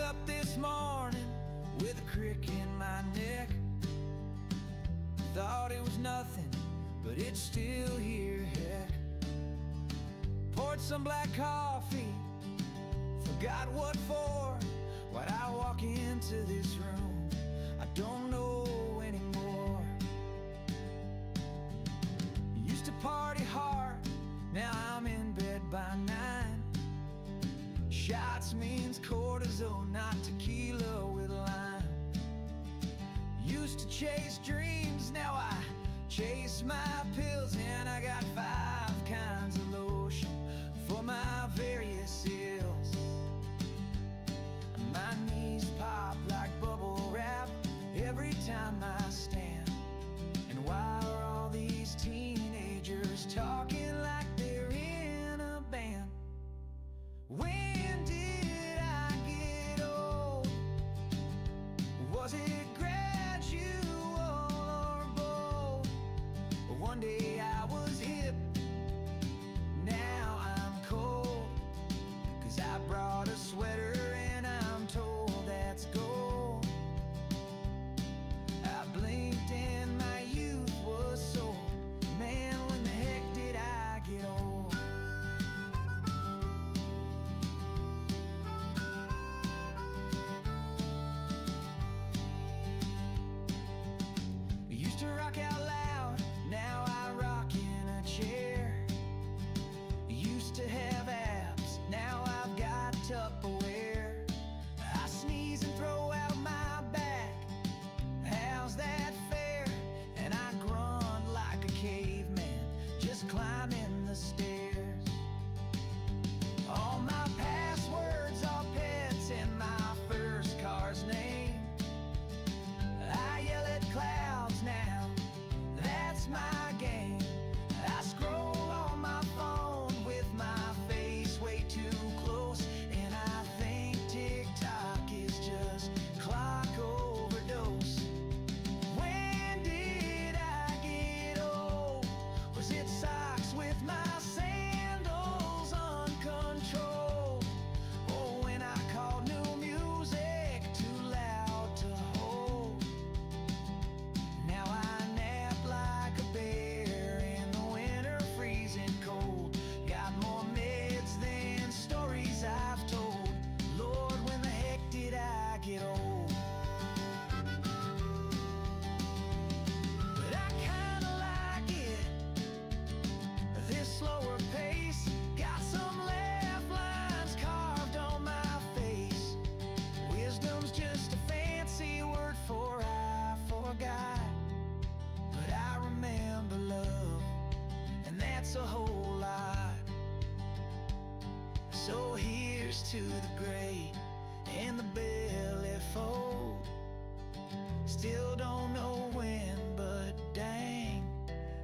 up this morning with a crick in my neck. Thought it was nothing, but it's still here, heck. Poured some black coffee, forgot what for. Why'd I walk into this room? I don't know anymore. Used to party hard, now I'm in bed by 9. Shots means cortisone, not tequila with lime. Used to chase dreams, now I chase my pills. And I got 5 kinds of lotion for my various ills. My knees pop like bubble wrap every time I stand. And why are all these teenagers talking like they're in a band? When did I get old? Was it gradual or bold? One day I was hip, now I'm cold. 'Cause I brought a sweater and I'm told that's gold. I blinked and my youth was sold. Man, when the heck did I get old? I used to rock out loud, now I rock in a chair. Used to have abs, now I've got Tupperware. I sneeze and throw out my back, how's that fair? And I grunt like a caveman, just climbing the stairs. All my passwords are pets and my first car's name. I yell at clouds now, that's my game. I scroll on my phone with my face way too close. And I think TikTok is just clock overdose. When did I get old? Was it socks with my sandals uncontrolled? Or when I called new music too loud to hold? Now I nap like a bear in the winter freezing cold. Got more meds than stories I've told. Lord, when the heck did I get old? But I kinda like it, this slower pace. Got some laugh lines carved on my face. Wisdom's just a fancy word for I forgot. But I remember love, and that's a whole lot. So here's to the great and the belly fold. Still don't know when, but dang,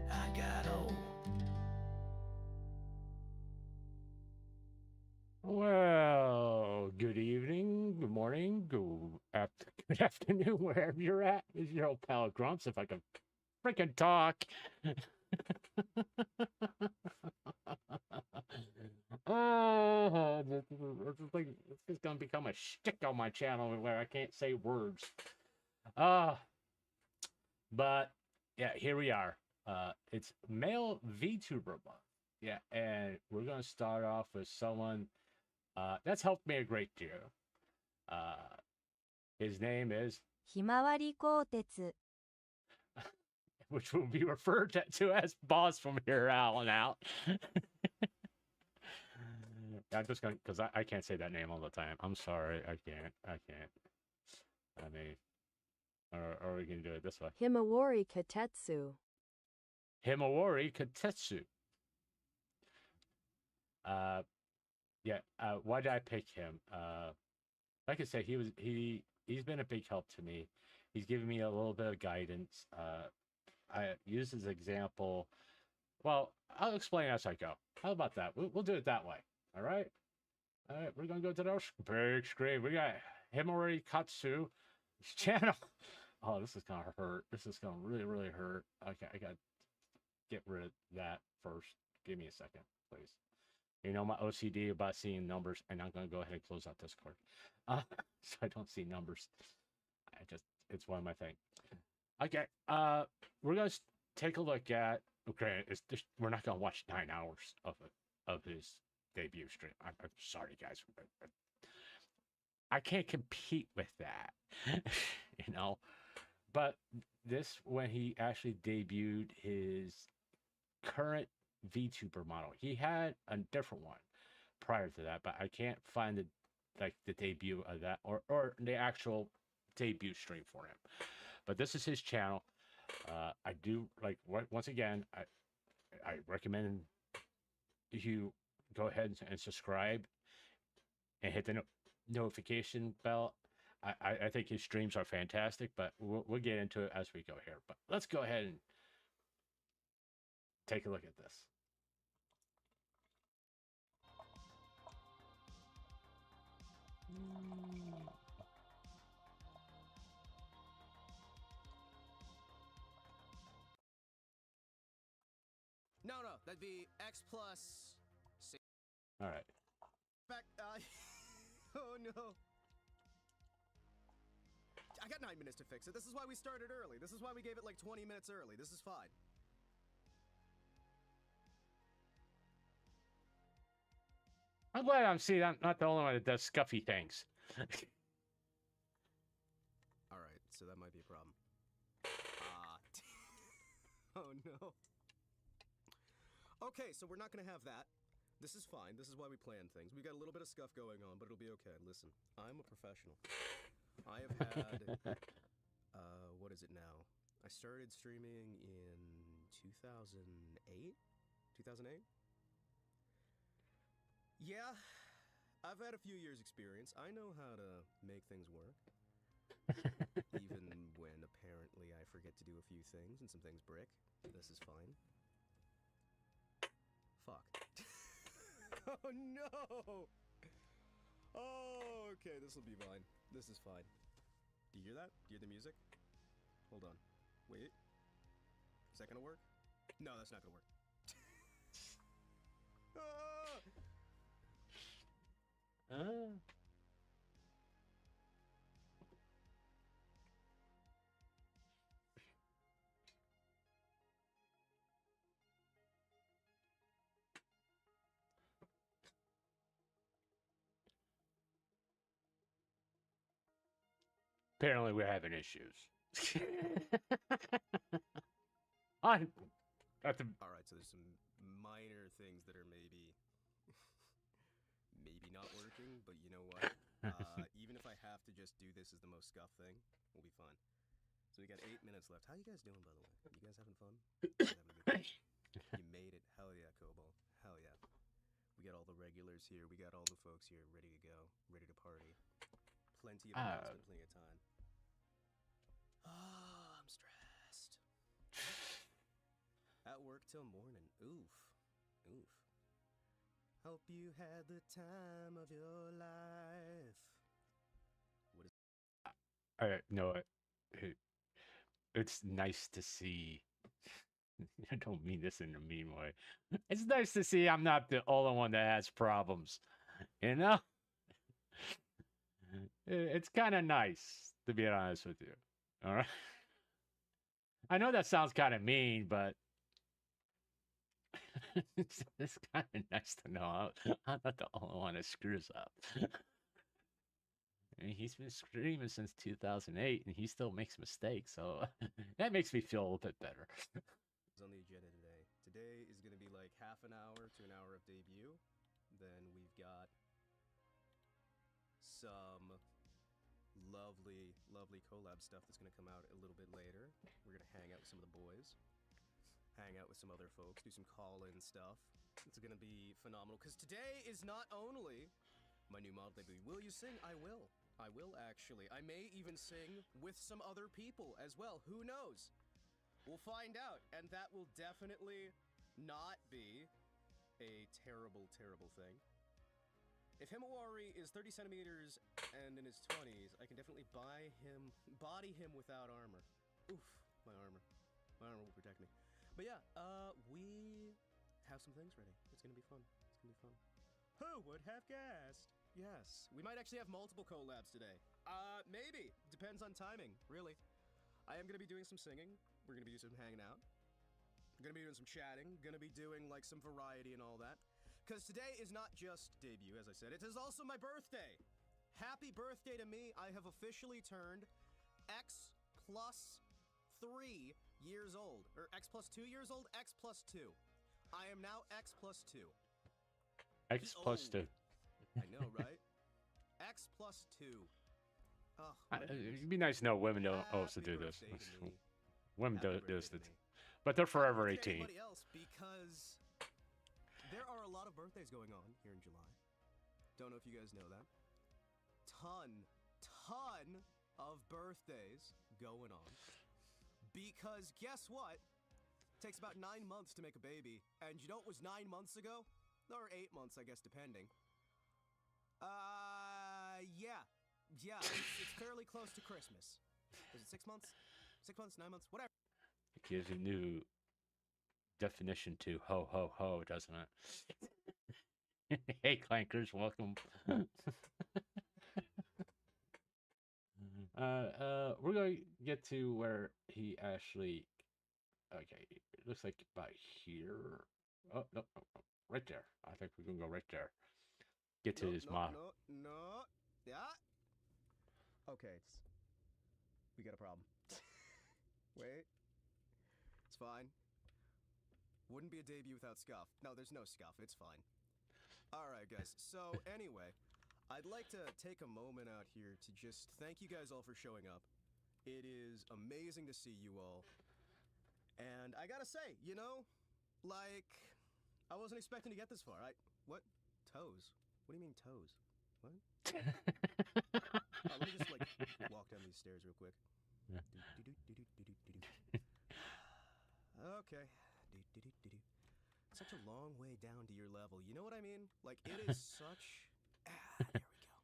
I got old. Well, good evening, good morning, good afternoon, wherever you're at. This is your old pal Grumps, if I can freaking talk. This is gonna become a shtick on my channel where I can't say words. But yeah, here we are. It's Male Vtuber Month. Yeah, and we're gonna start off with someone that's helped me a great deal. His name is Himawari Kotetsu. which will be referred to as Boss from here on out. I'm just going because I can't say that name all the time. I'm sorry, I can't. I mean, or we can do it this way. Himawari Kotetsu. Himawari Kotetsu. Why did I pick him? Like I said, he's been a big help to me. He's given me a little bit of guidance. I use his example. Well, I'll explain as I go. How about that? We'll do it that way. All right. We're gonna go to the big screen. We got Himawari Kotetsu channel. Oh, this is gonna hurt. This is gonna really hurt. Okay, I gotta get rid of that first. Give me a second, please. You know my OCD about seeing numbers, and I'm gonna go ahead and close out Discord, so I don't see numbers. It's one of my things. Okay, we're gonna take a look at. Okay, we're not gonna watch 9 hours of his debut stream. I'm sorry, guys. I can't compete with that, you know. But this, when he actually debuted his current VTuber model, he had a different one prior to that, but I can't find the debut of that or the actual debut stream for him. But this is his channel. I do like once again. I recommend you go ahead and subscribe and hit the notification bell. I think his streams are fantastic, but we'll get into it as we go here. But let's go ahead and take a look at this. No, that'd be X plus. All right. Back. Oh no. I got 9 minutes to fix it. This is why we started early. This is why we gave it like 20 minutes early. This is fine. I'm glad I'm not the only one that does scuffy things. All right, so that might be a problem. Oh no. Okay, so we're not gonna have that. This is fine. This is why we plan things. We got a little bit of scuff going on, but it'll be okay. Listen, I'm a professional. I have had, what is it now? I started streaming in 2008? 2008? Yeah, I've had a few years experience. I know how to make things work. Even when apparently I forget to do a few things and some things brick. This is fine. Fuck. Oh no! Oh, okay, this will be fine. This is fine. Do you hear that? Do you hear the music? Hold on. Wait. Is that gonna work? No, that's not gonna work. Ah! Apparently, we're having issues. I have to. Alright, so there's some minor things that are maybe not working, but you know what? Even if I have to just do this as the most scuff thing, we'll be fine. So we got 8 minutes left. How you guys doing, by the way? You guys having fun? You guys having a good time? You made it. Hell yeah, Kobo. Hell yeah. We got all the regulars here. We got all the folks here ready to go. Ready to party. Plenty of announcement, plenty of time. Oh, I'm stressed. At work till morning. Oof. Oof. Hope you had the time of your life. What is No, it's nice to see. I don't mean this in a mean way. It's nice to see I'm not the only one that has problems. You know? It's kind of nice, to be honest with you. All right? I know that sounds kind of mean, but it's kind of nice to know I'm not the only one that screws up. I mean, he's been streaming since 2008, and he still makes mistakes, so that makes me feel a little bit better. on the agenda today? Today is going to be like half an hour to an hour of debut. Then we've got some lovely collab stuff that's going to come out a little bit later. We're going to hang out with some of the boys, hang out with some other folks, do some call-in stuff. It's going to be phenomenal, because today is not only my new model debut. Will you sing? I will. I will, actually. I may even sing with some other people as well. Who knows? We'll find out, and that will definitely not be a terrible thing. If Himawari is 30 centimeters and in his 20s, I can definitely body him without armor. Oof, my armor. My armor will protect me. But yeah, we have some things ready. It's gonna be fun. It's It'll be fun. Who would have guessed? Yes, we might actually have multiple collabs today. Maybe. Depends on timing, really. I am gonna be doing some singing. We're gonna be doing some hanging out. We're gonna be doing some chatting. Gonna be doing like some variety and all that. Cause today is not just debut, as I said. It is also my birthday. Happy birthday to me. I have officially turned X plus 3 years old. Or X plus 2 years old? X plus 2. I am now X plus 2. X plus 2. I know, right? X plus 2. Oh, It'd be nice to know women don't also do this. Women do this, but they're forever 18. Anybody else, because there are a lot of birthdays going on here in July. Don't know if you guys know that. Ton of birthdays going on. Because guess what? Takes about 9 months to make a baby, and you know what was 9 months ago? Or 8 months, I guess, depending. Yeah, it's fairly close to Christmas. Is it 6 months? 6 months, 9 months, whatever. It gives a new definition to ho ho ho, doesn't it? Hey clankers, welcome. We're going to get to where he actually. Okay, it looks like about here. Oh no, right there. I think we're gonna go right there. Get to his mom. No. Yeah. Okay, we got a problem. Wait. It's fine. Wouldn't be a debut without scuff. No, there's no scuff. It's fine. Alright, guys. So, anyway, I'd like to take a moment out here to just thank you guys all for showing up. It is amazing to see you all. And I gotta say, you know, like, I wasn't expecting to get this far. What? Toes? What do you mean toes? What? Let me just, like, walk down these stairs real quick. Yeah. Okay. Such a long way down to your level. You know what I mean? Like, it is such... there we go.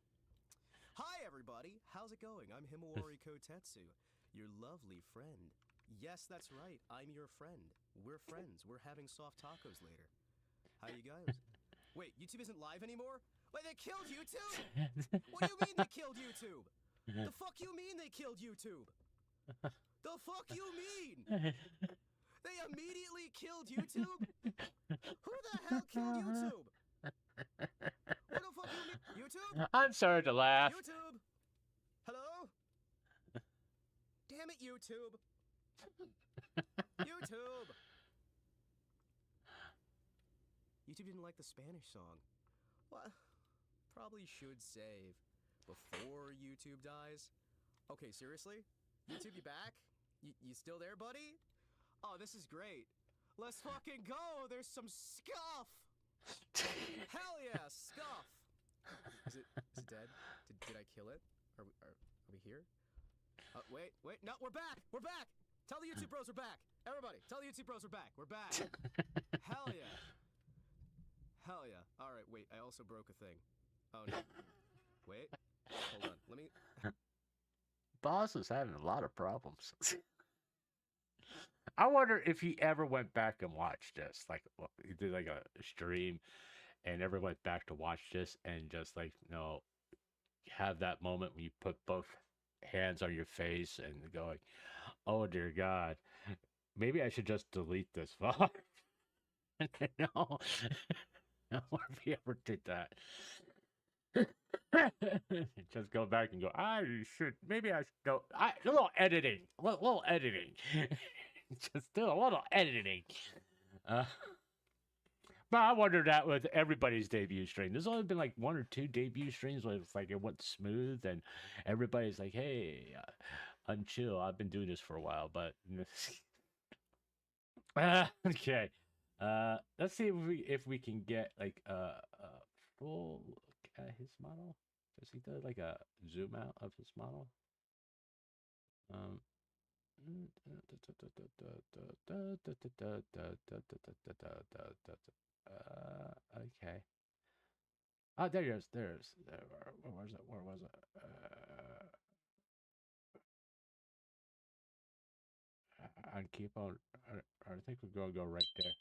Hi, everybody. How's it going? I'm Himawari Kotetsu, your lovely friend. Yes, that's right. I'm your friend. We're friends. We're having soft tacos later. How you guys? Wait, YouTube isn't live anymore? Wait, they killed YouTube? What do you mean they killed YouTube? The fuck you mean they killed YouTube? The fuck you mean? They immediately killed YouTube? Who the hell killed YouTube? What the fuck you mean? YouTube? I'm sorry to laugh. YouTube? Hello? Damn it, YouTube. YouTube! YouTube didn't like the Spanish song. Well, probably should save before YouTube dies. Okay, seriously? YouTube, you back? You still there, buddy? Oh, this is great. Let's fucking go! There's some scuff! Hell yeah, scuff! Is it dead? Did I kill it? Are we here? Wait, no, we're back! We're back! Tell the YouTube bros we're back! Everybody, tell the YouTube bros we're back! We're back! Hell yeah! Hell yeah. Alright, wait, I also broke a thing. Oh no. Wait, hold on, let me... Boss is having a lot of problems. I wonder if he ever went back and watched this. Like, he did like a stream and ever went back to watch this and just like, you know, have that moment when you put both hands on your face and going, oh dear God, maybe I should just delete this file. No, I wonder if he ever did that. Just go back and go, I should, maybe I should go, a little editing, little editing. Just do a little editing. But I wonder that with everybody's debut stream. There's only been like 1 or 2 debut streams where it's like it went smooth and everybody's like, hey, unchill. I've been doing this for a while, but okay. Let's see if we can get like a full look at his model. Does he do like a zoom out of his model? Okay. Oh, there he is. Where was it? I keep on. I think we're gonna go right there.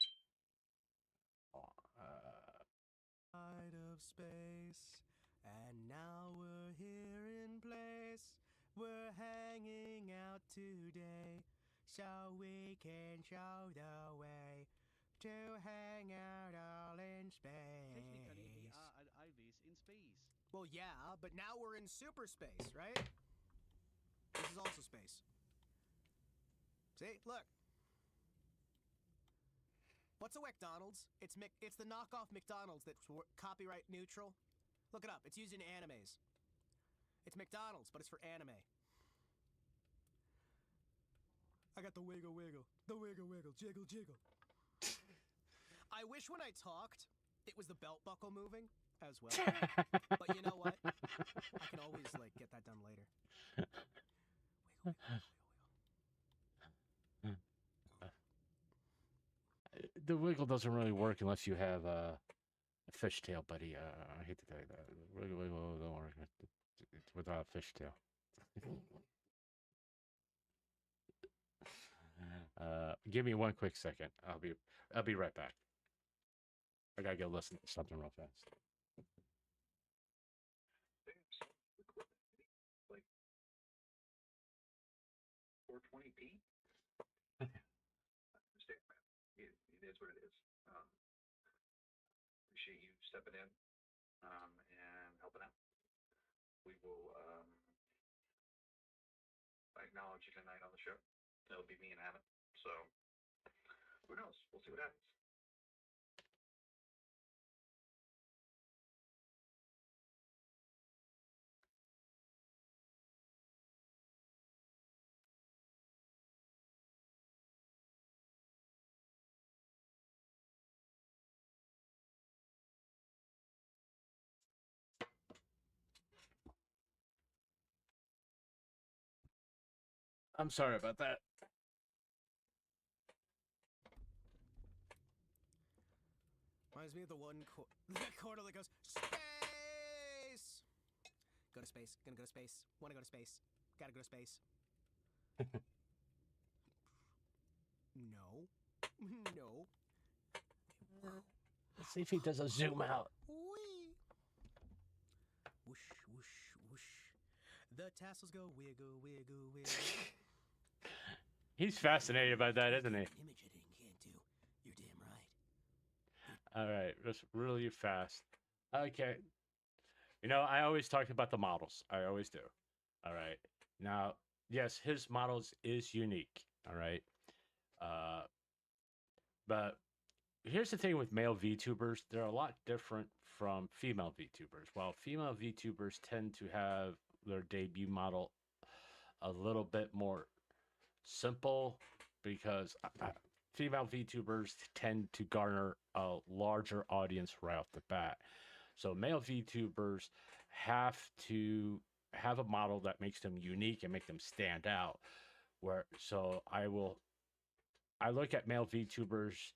Out of space, and now we're here in place. We're hanging out today, so we can show the way to hang out all in space. Technically, we are always in space. Well, yeah, but now we're in super space, right? This is also space. See, look. What's a McDonald's? It's the knockoff McDonald's that's copyright neutral. Look it up. It's used in animes. It's McDonald's, but it's for anime. I got the wiggle wiggle, jiggle jiggle. I wish when I talked, it was the belt buckle moving as well. But you know what? I can always get that done later. Wiggle, wiggle, wiggle, wiggle. The wiggle doesn't really work unless you have a fishtail, buddy. I hate to tell you that. Wiggle don't work without a fishtail. Give me one quick second. I'll be right back. I gotta go listen to something real fast. Like 420p. Understand, man. It is what it is. Appreciate you stepping in and helping out. We will acknowledge you tonight on the show. It'll be me and Adam. So who knows? We'll see what happens. I'm sorry about that. Reminds me of the that corner that goes space. Go to space. Gonna go to space. Wanna go to space. Gotta go to space. No. No. Let's see if he does a zoom out. Whee! Whoosh, whoosh, whoosh. The tassels go wiggle, wiggle, wiggle. He's fascinated by that, isn't he? Image editing can't do. You're damn right. All right, just really fast. Okay. You know, I always talk about the models. I always do. All right. Now, yes, his models is unique. All right. But here's the thing with male VTubers, they're a lot different from female VTubers. While female VTubers tend to have their debut model a little bit more simple because female VTubers tend to garner a larger audience right off the bat. So male VTubers have to have a model that makes them unique and make them stand out. I look at male VTubers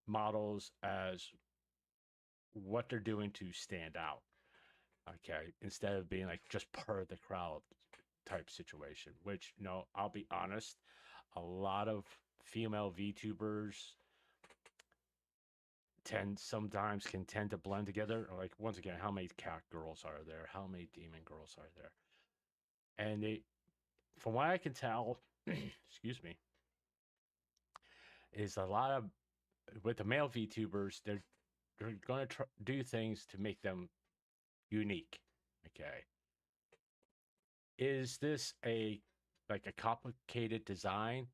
models as what they're doing to stand out. Okay, instead of being like just part of the crowd type situation, which, no, I'll be honest, a lot of female VTubers sometimes can tend to blend together. Like, once again, how many cat girls are there? How many demon girls are there? And they, from what I can tell, excuse me, is a lot of, with the male VTubers, they're going to do things to make them unique. Okay. Is this a complicated design?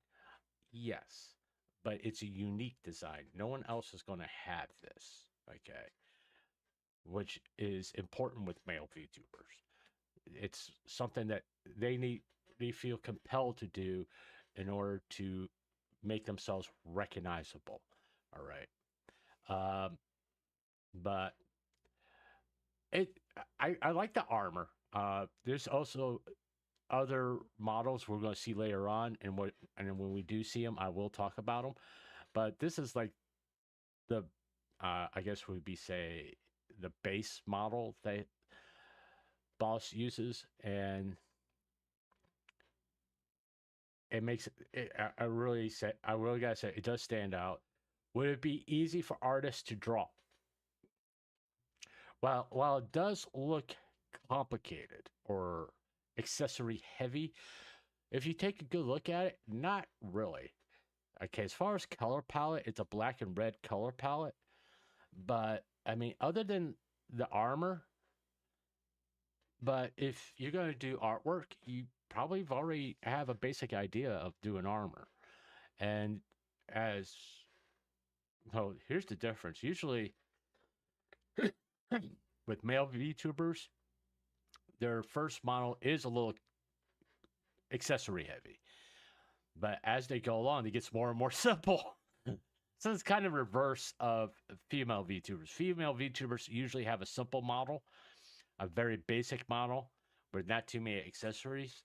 Yes, but it's a unique design. No one else is going to have this. Okay. Which is important with male VTubers. It's something that they feel compelled to do in order to make themselves recognizable. All right. But I like the armor. There's also other models we're going to see later on, and when we do see them, I will talk about them. But this is like the I guess would be say the base model that Boss uses, and it makes it. I really gotta say, it does stand out. Would it be easy for artists to draw? while it does look complicated or accessory heavy, if you take a good look at it, not really. Okay, as far as color palette, it's a black and red color palette. But I mean, other than the armor, but if you're going to do artwork, you probably already have a basic idea of doing armor. And as well, here's the difference. Usually, with male VTubers, their first model is a little accessory heavy. But as they go along, it gets more and more simple. So it's kind of reverse of female VTubers. Female VTubers usually have a simple model, a very basic model with not too many accessories.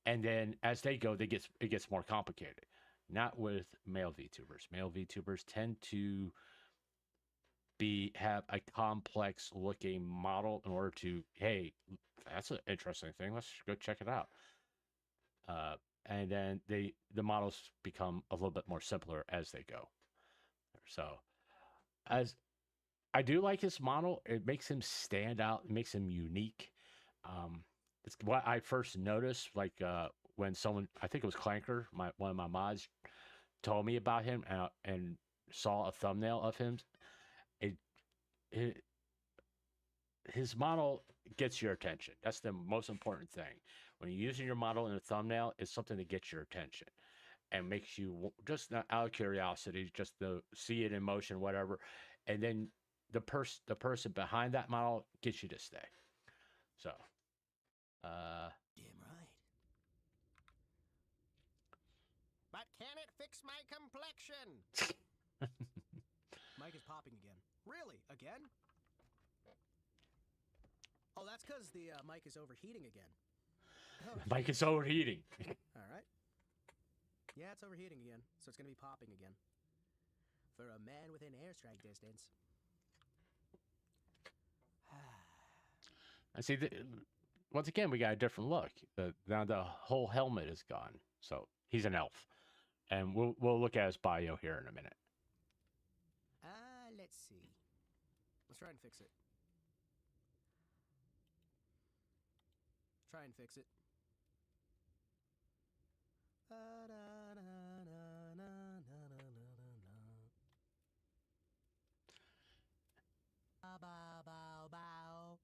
And then as they go, it gets more complicated. Not with male VTubers. Male VTubers tend to have a complex looking model in order to, hey, that's an interesting thing. Let's go check it out. And then the models become a little bit more simpler as they go. So, as I do like his model, it makes him stand out. It makes him unique. It's what I first noticed, like when someone, I think it was Clanker, one of my mods, told me about him and saw a thumbnail of him. His model gets your attention. That's the most important thing. When you're using your model in a thumbnail, it's something to get your attention and makes you just not out of curiosity, just to see it in motion, whatever. And then the person behind that model gets you to stay. So, Damn right. But can it fix my complexion? Mic is popping again. Really? Again? Oh, that's because the mic is overheating again. Oh, mic is overheating. all right. Yeah, it's overheating again, so it's going to be popping again. For a man within airstrike distance. I see. Once again, we got a different look. Now the whole helmet is gone, so he's an elf, and we'll look at his bio here in a minute. Let's see. Let's try and fix it. Try and fix it. Bow, bow, bow.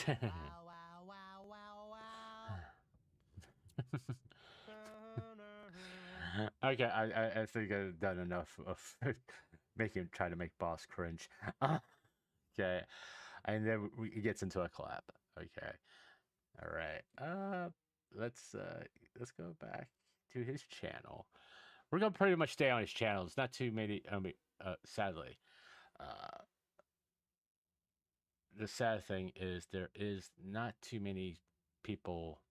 Bow, wow, wow, wow, wow. Okay, I think I've done enough of making him try to make boss cringe. Okay, and then it gets into a collab. Okay, all right. Let's go back to his channel. We're gonna pretty much stay on his channel. It's not too many. I mean, sadly, the sad thing is there is not too many people.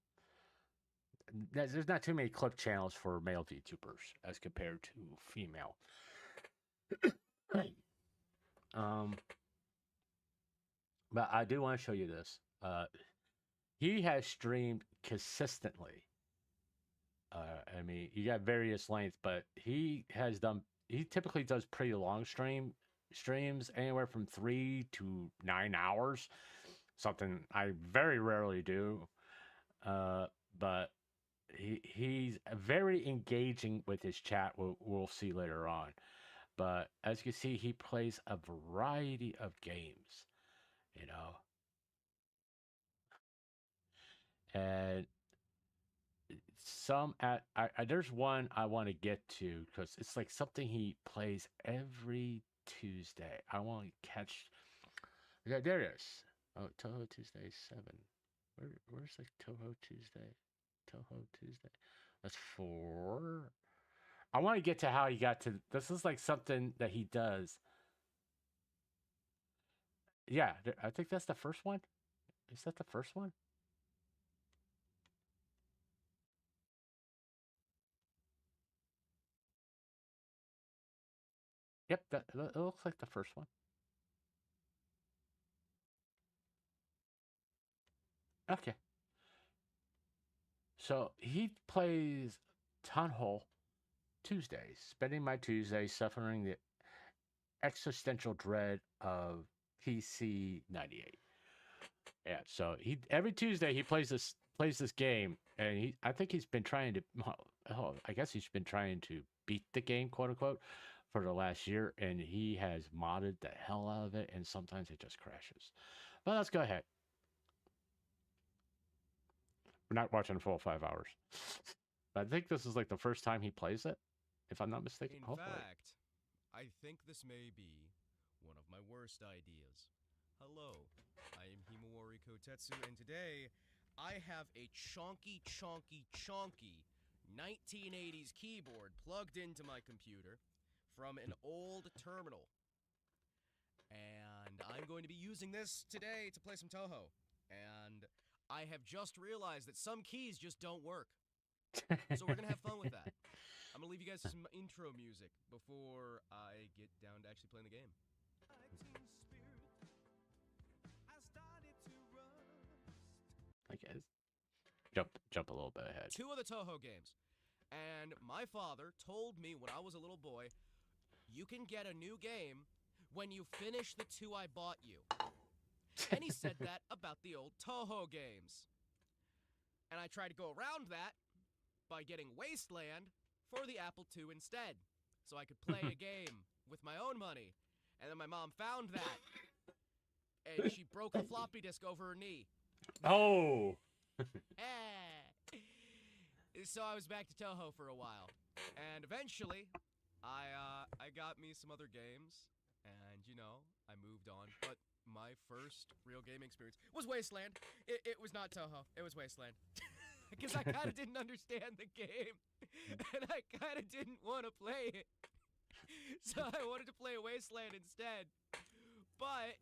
There's not too many clip channels for male VTubers as compared to female. But I do want to show you this. He has streamed consistently. I mean, you got various lengths, but he typically does pretty long streams, anywhere from 3 to 9 hours. Something I very rarely do. But he's very engaging with his chat. We'll see later on. But as you can see, he plays a variety of games, you know. And there's one I want to get to because it's like something he plays every Tuesday. I want to catch. Yeah, there it is. Oh, Toho Tuesday 7. Where's the Toho Tuesday? Toho Tuesday. That's 4. I want to get to how he got to. This is like something that he does. Yeah, I think that's the first one. Is that the first one? Yep, it looks like the first one. Okay. So he plays Town Hall Tuesdays, spending my Tuesdays suffering the existential dread of PC 98. Yeah, so he every Tuesday he plays this game, and I think he's been trying to. Oh, I guess he's been trying to beat the game, quote unquote, for the last year, and he has modded the hell out of it, and sometimes it just crashes. But let's go ahead. We're not watching a full 5 hours. I think this is like the first time he plays it, if I'm not mistaken. In Hopefully. fact, I think this may be one of my worst ideas. Hello, I am Himawari Kotetsu, and today I have a chonky 1980s keyboard plugged into my computer from an old terminal. And I'm going to be using this today to play some Toho. And I have just realized that some keys just don't work. So we're going to have fun with that. I'm going to leave you guys some intro music before I get down to actually playing the game. I guess. Jump a little bit ahead. 2 of the Toho games. And my father told me when I was a little boy, you can get a new game when you finish the 2 I bought you. And he said that about the old Toho games. And I tried to go around that by getting Wasteland for the Apple II instead, so I could play a game with my own money. And then my mom found that, and she broke a floppy disk over her knee. Oh! So I was back to Toho for a while, and eventually, I got me some other games, and you know, I moved on. But my first real gaming experience was Wasteland. It was not Toho. It was Wasteland. Because I kind of didn't understand the game, and I kind of didn't want to play it. So I wanted to play Wasteland instead. But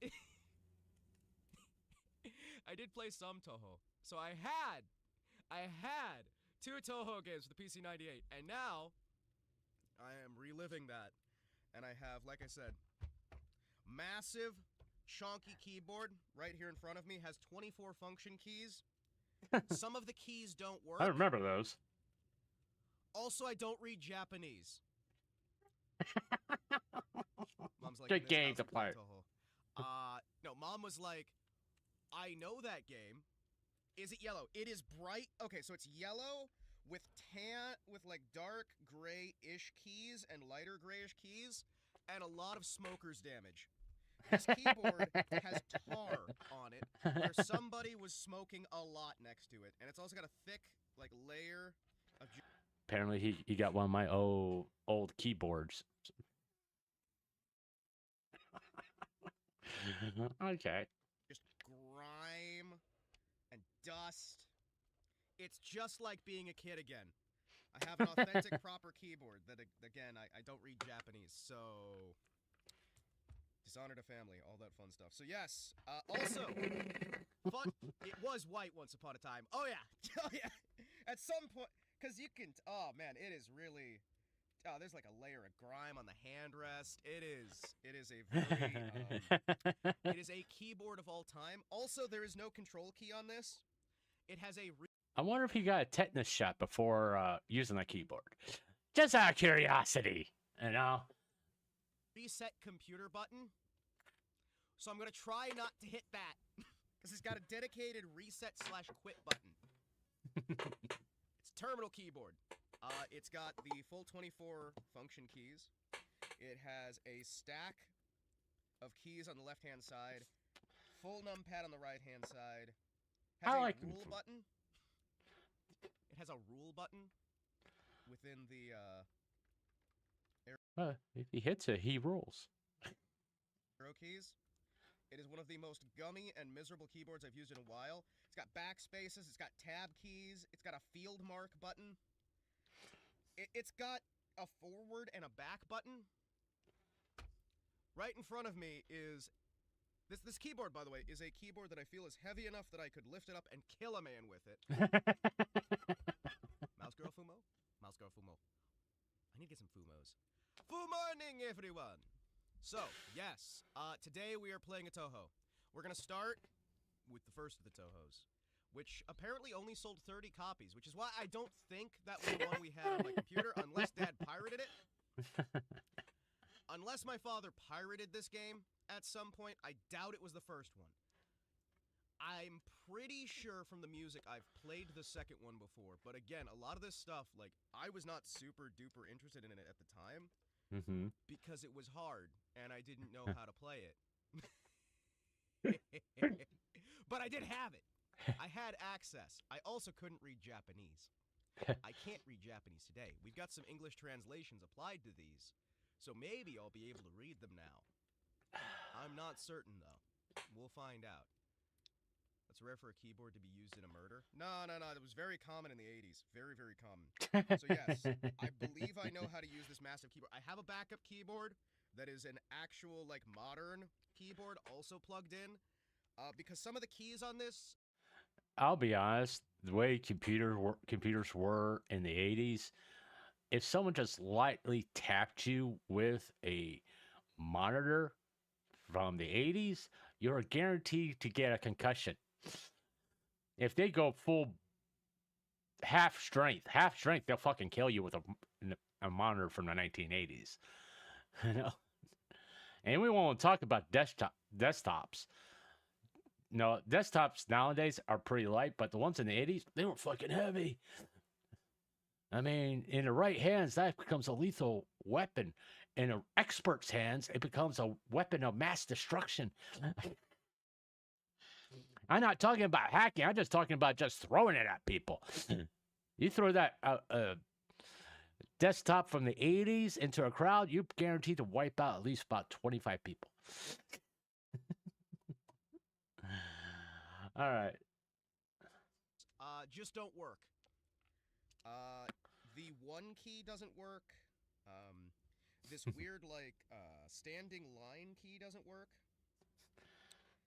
I did play some Toho. So I had 2 Toho games for the PC 98, and now I am reliving that. And I have, like I said, massive chonky keyboard right here in front of me, has 24 function keys. Some of the keys don't work. I remember those. Also, I don't read Japanese. Mom's like, Good game to play. No, Mom was like, I know that game. Is it yellow? It is bright. Okay, so it's yellow with like dark gray-ish keys and lighter grayish keys, and a lot of smoker's damage. This keyboard has tar on it, where somebody was smoking a lot next to it, and it's also got a thick, like, layer of. Apparently, he got one of my old keyboards. Okay. Just grime and dust. It's just like being a kid again. I have an authentic, proper keyboard that, again, I don't read Japanese, so. Dishonor to family, all that fun stuff. So yes, also, fun. It was white once upon a time. Oh yeah, oh yeah. At some point, because you can. Oh man, it is really. Oh, there's like a layer of grime on the handrest. It is a very. It is a keyboard of all time. Also, there is no control key on this. It has a. I wonder if he got a tetanus shot before using the keyboard. Just out of curiosity, you know. Reset computer button. So I'm gonna try not to hit that because it's got a dedicated reset/quit button. It's terminal keyboard. It's got the full 24 function keys. It has a stack of keys on the left-hand side, full numpad on the right-hand side. Has I a like rule them. button. It has a rule button within the If he hits it, he rules. arrow keys. It is one of the most gummy and miserable keyboards I've used in a while. It's got backspaces, it's got tab keys, it's got a field mark button. It's got a forward and a back button. Right in front of me is... This keyboard, by the way, is a keyboard that I feel is heavy enough that I could lift it up and kill a man with it. Mouse girl Fumo? Mouse girl Fumo. I need to get some Fumos. Fu morning, everyone! So, yes, today we are playing a Toho. We're gonna start with the first of the Tohos, which apparently only sold 30 copies, which is why I don't think that was the one we had on my computer, unless Dad pirated it. Unless my father pirated this game at some point. I doubt it was the first one. I'm pretty sure from the music I've played the second one before, but again, a lot of this stuff, like, I was not super duper interested in it at the time because it was hard and I didn't know how to play it. But I did have it. I had access. I also couldn't read Japanese. I can't read Japanese today. We've got some English translations applied to these, so maybe I'll be able to read them now. I'm not certain, though. We'll find out. It's rare for a keyboard to be used in a murder. No. It was very common in the 80s. Very, very common. So yes, I believe I know how to use this massive keyboard. I have a backup keyboard that is an actual, like, modern keyboard also plugged in. Because some of the keys on this... I'll be honest, the way computers were in the 80s, if someone just lightly tapped you with a monitor from the 80s, you're guaranteed to get a concussion. If they go full half strength, they'll fucking kill you with a monitor from the 1980s. You know? And we won't talk about desktops. No, desktops nowadays are pretty light, but the ones in the 80s, they were fucking heavy. I mean, in the right hands, that becomes a lethal weapon. In an expert's hands, it becomes a weapon of mass destruction. I'm not talking about hacking. I'm just talking about just throwing it at people. You throw that desktop from the 80s into a crowd, you're guaranteed to wipe out at least about 25 people. All right. Just don't work. The one key doesn't work. This weird, like, standing line key doesn't work.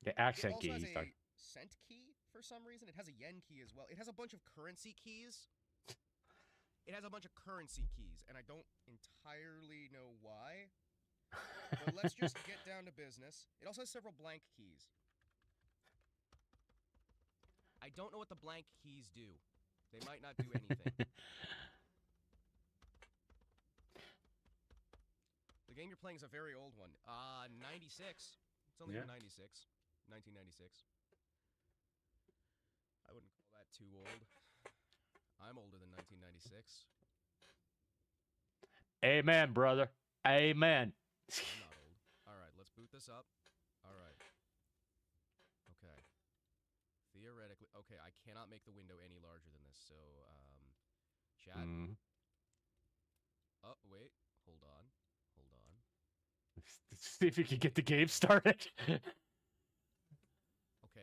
The accent key. It also has a cent key for some reason. It has a yen key as well. It has a bunch of currency keys. And I don't entirely know why. But let's just get down to business. It also has several blank keys. I don't know what the blank keys do. They might not do anything. The game you're playing is a very old one. 96. It's only 1996. I wouldn't call that too old. I'm older than 1996. Amen, brother. Amen. I'm not old. Alright, let's boot this up. Alright. Okay. Theoretically... Okay, I cannot make the window any larger than this, so, chat? Oh, wait. Hold on. See if you can get the game started. Okay,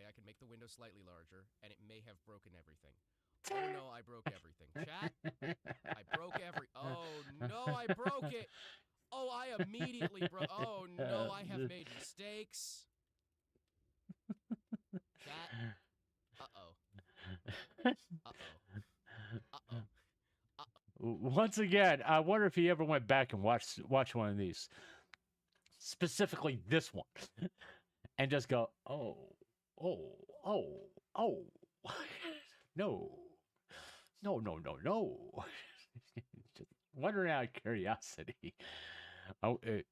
I can make the window slightly larger, and it may have broken everything. Oh no, I broke everything. Chat? I broke Oh no, I broke it! Oh, I immediately broke... Oh no, I have made mistakes. Chat? Uh-oh. Once again, I wonder if he ever went back and watched one of these. Specifically this one. And just go, oh. No. Just wondering out of curiosity. Oh, hey,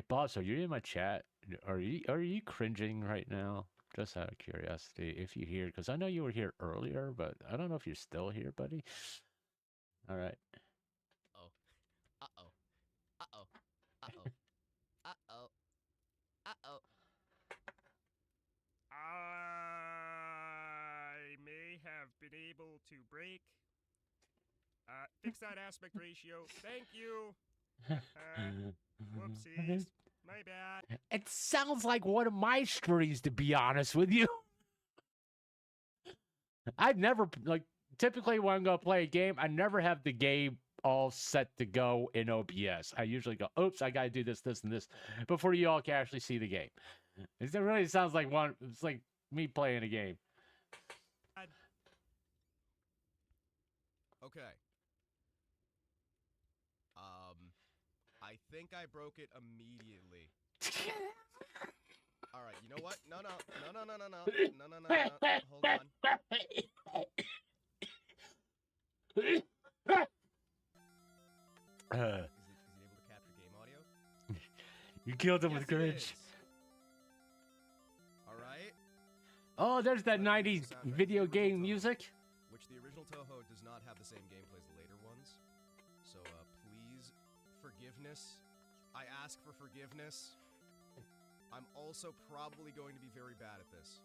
boss, are you in my chat? Are you cringing right now? Just out of curiosity, if you're here, because I know you were here earlier, but I don't know if you're still here, buddy. All right. I may have been able to break. Fix that aspect ratio. Thank you. Whoopsies. My bad. It sounds like one of my streams, to be honest with you. I've never, like, typically when I'm going to play a game, I never have the game all set to go in OBS. I usually go, oops, I got to do this, and this, before you all can actually see the game. It really sounds like it's like me playing a game. Okay. I think I broke it immediately. All right, you know what? No. Hold on. Is it able to capture game audio? You killed him Yes, with it Grinch. is. All right. Oh, there's that So that 90s is the soundtrack. video The original game Toho, music. which the original Toho does not have the same gameplay as the later ones. So please, forgiveness. I ask for forgiveness. I'm also probably going to be very bad at this.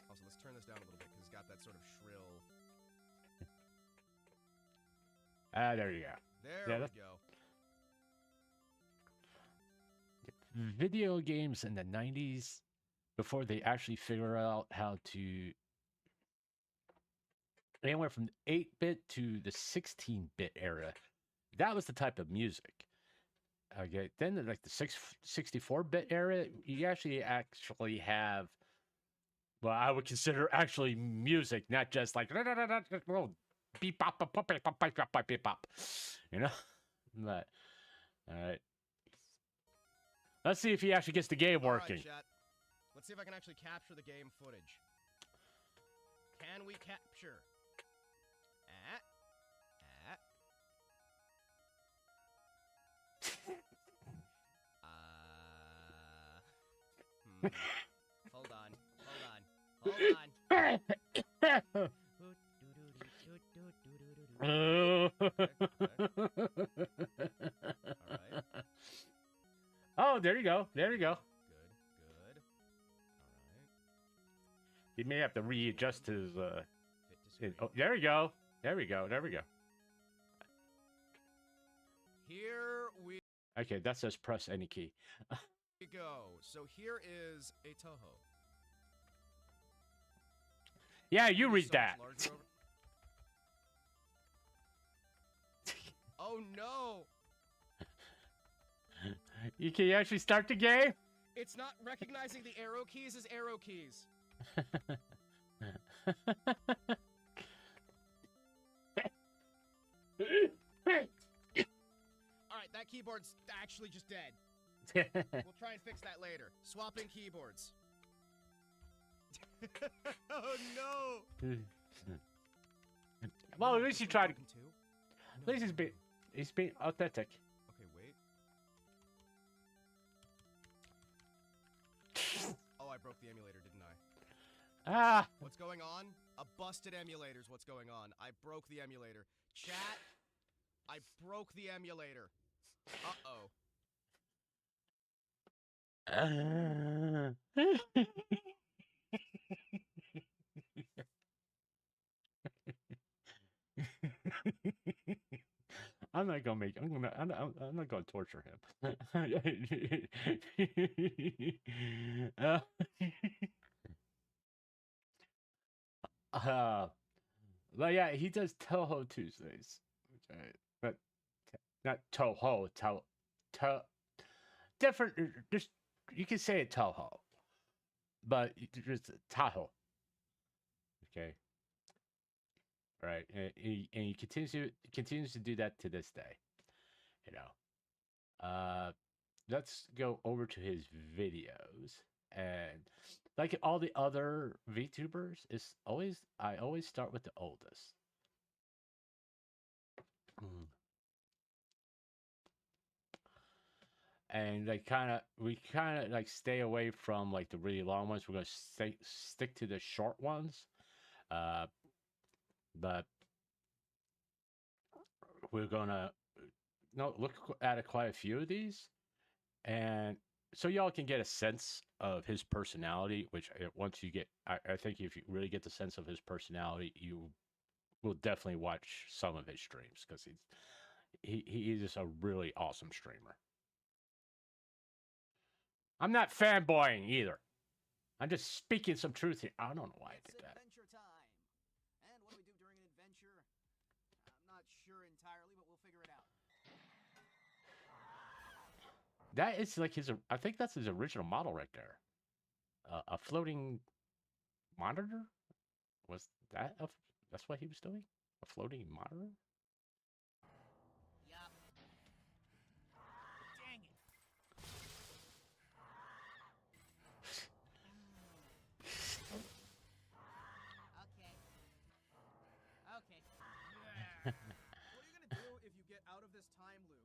Also, let's turn this down a little bit because it's got that sort of shrill. Ah, there you go. There Yeah, we that's- go. Video games in the 90s, before they actually figure out how to anywhere from 8-bit to the 16-bit era, that was the type of music. Okay, then like the 64-bit era, you actually have, well, I would consider actually music, not just like beep bop bop bop bop bop bop beep bop, you know. But all right, let's see if he actually gets the game working. All right, chat. Let's see if I can actually capture the game footage. Can we capture? Hold on. Alright. Oh, there you go. There you go. Good. Alright. He may have to readjust his. Fit to screen. Oh, there we go. There we go. There we go. Here we Okay, that says press any key. go. So here is a Toho. Yeah, you It's read so much that. larger over- Oh no! You can actually start the game. It's not recognizing the arrow keys as arrow keys. Alright, that keyboard's actually just dead. We'll try and fix that later. Swapping keyboards. Oh no! Well, at least you tried. Broken too? At least he's being authentic. Okay, wait. Oh, I broke the emulator, didn't I? Ah, What's going on? A busted emulator's what's going on. I broke the emulator. Chat, I broke the emulator. Uh-oh. I'm not gonna make. I'm not gonna torture him. But yeah, he does Toho Tuesdays, but not Toho. Different. Just you can say it Toho, but it's Tahoe. Okay. Right, and he continues to do that to this day. You know. Let's go over to his videos, and like all the other VTubers, I always start with the oldest. And we kind of like stay away from like the really long ones. We're gonna stick to the short ones, but we're gonna look at quite a few of these, and so y'all can get a sense of his personality. Which once you get, I think if you really get the sense of his personality, you will definitely watch some of his streams because he is just a really awesome streamer. I'm not fanboying either. I'm just speaking some truth here. I don't know why I did that. Adventure time. And what do we do during an adventure? I'm not sure entirely, but we'll figure it out. That is like I think that's his original model right there. A floating monitor? Was that that's what he was doing? A floating monitor? Yup. Dang it. Okay. What are you gonna do if you get out of this time loop?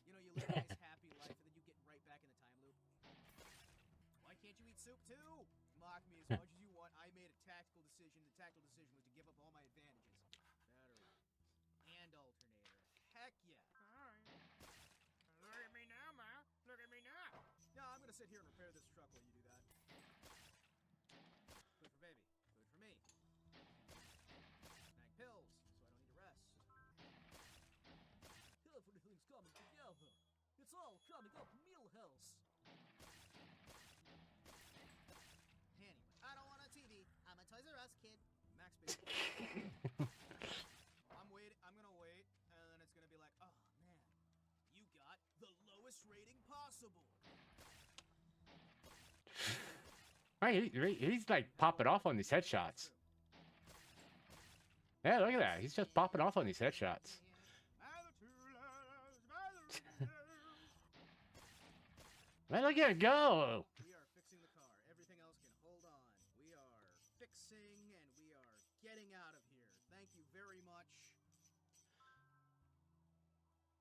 You know, you live a nice happy life and then you get right back in the time loop. decision, the tactical decision, was to give up all my advantages. Battery. And alternator. Heck yeah. Look at me now, Ma. Look at me now. No, I'm gonna sit here and repair this truck while you do that. Food for baby. Food for me. Mag pills, so I don't need to rest. Everything's coming together. It's all coming up Millhouse. Anyway, I don't want a TV. I'm a Toys R Us kid. Max baby. I'm gonna wait, and then it's gonna be like, oh man, you got the lowest rating possible. Right, he's like popping off on these headshots. Yeah, look at that. He's just popping off on these headshots. Man, look at him go. We are fixing the car. Everything else can hold on. We are fixing and we are getting out of here. Thank you very much.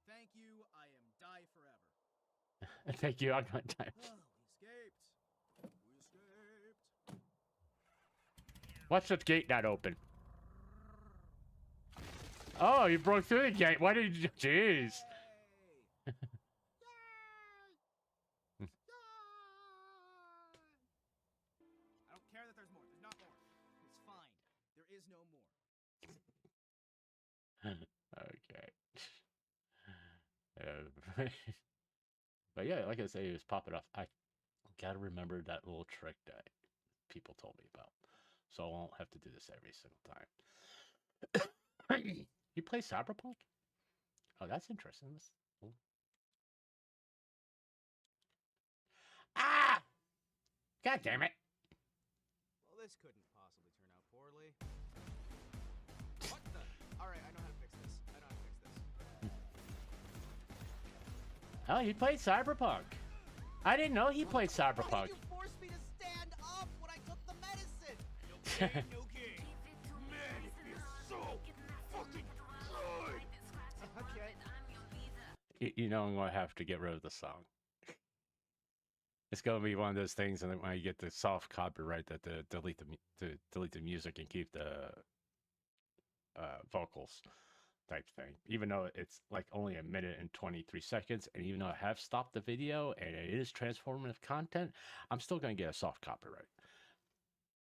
Thank you. I am die forever. Thank you. I'm not time. Oh, we escaped. We escaped. What's the gate not open? Oh, you broke through the gate. Why did you? Jeez. Yay! I don't care that there's more. There's not more. It's fine. There is no more. Okay. But yeah, like I say, he was popping off. I gotta remember that little trick that people told me about, so I won't have to do this every single time. You play Cyberpunk? Oh, that's interesting. Ooh. Ah! God damn it! Well, this couldn't possibly turn out poorly. What the? Alright, I know how to fix this. I know how to fix this. Oh, he played Cyberpunk. I didn't know he played Cyberpunk. Why did you force me to stand up when I took the medicine? Okay, okay. Man, it feels so fucking good. Okay. You know I'm gonna have to get rid of the song. It's gonna be one of those things, and when I get the soft copyright, that to delete the music and keep the vocals type thing. Even though it's like only 1:23 and even though I have stopped the video and it is transformative content, I'm still gonna get a soft copyright.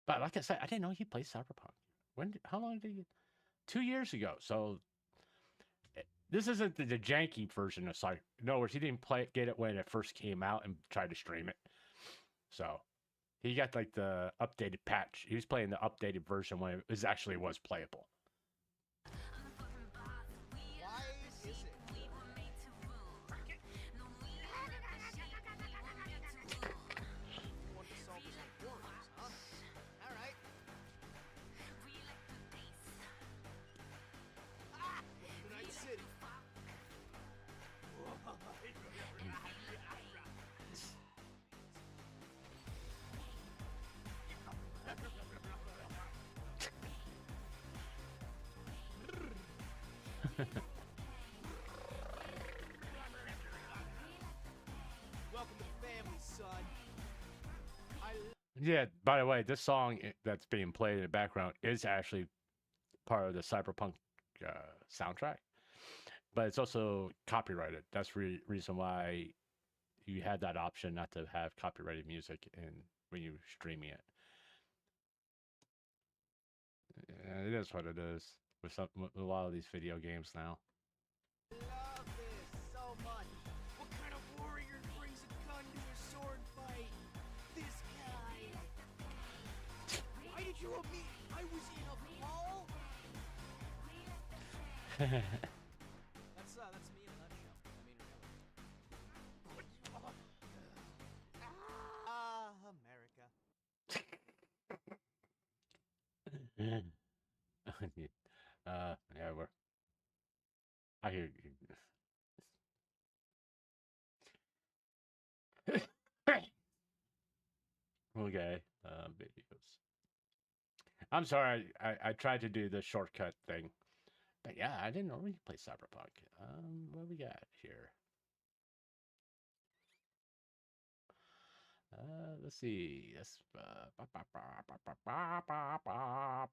But like I said, I didn't know he played Cyberpunk. How long did he? 2 years ago. So this isn't the janky version of Cyberpunk. In other words, he didn't get it when it first came out and tried to stream it. So he got like the updated patch. He was playing the updated version when it was playable. Why is it? You want to solve this like warriors, huh? Alright. Ah! The Night City. Welcome to the family, son. Yeah, by the way, this song that's being played in the background is actually part of the Cyberpunk soundtrack, but it's also copyrighted. That's the reason why you had that option not to have copyrighted music when you're streaming it. It is what it is with a lot of these video games now. Love this so much. What kind of warrior brings a gun to a sword fight? This guy. Why did you omit? I was in a brawl. That's me in a nutshell. I mean, really. America. Yeah, I hear you. Okay, videos. I'm sorry, I tried to do the shortcut thing. But yeah, I didn't know we could play Cyberpunk. What we got here? Let's see. That's wow,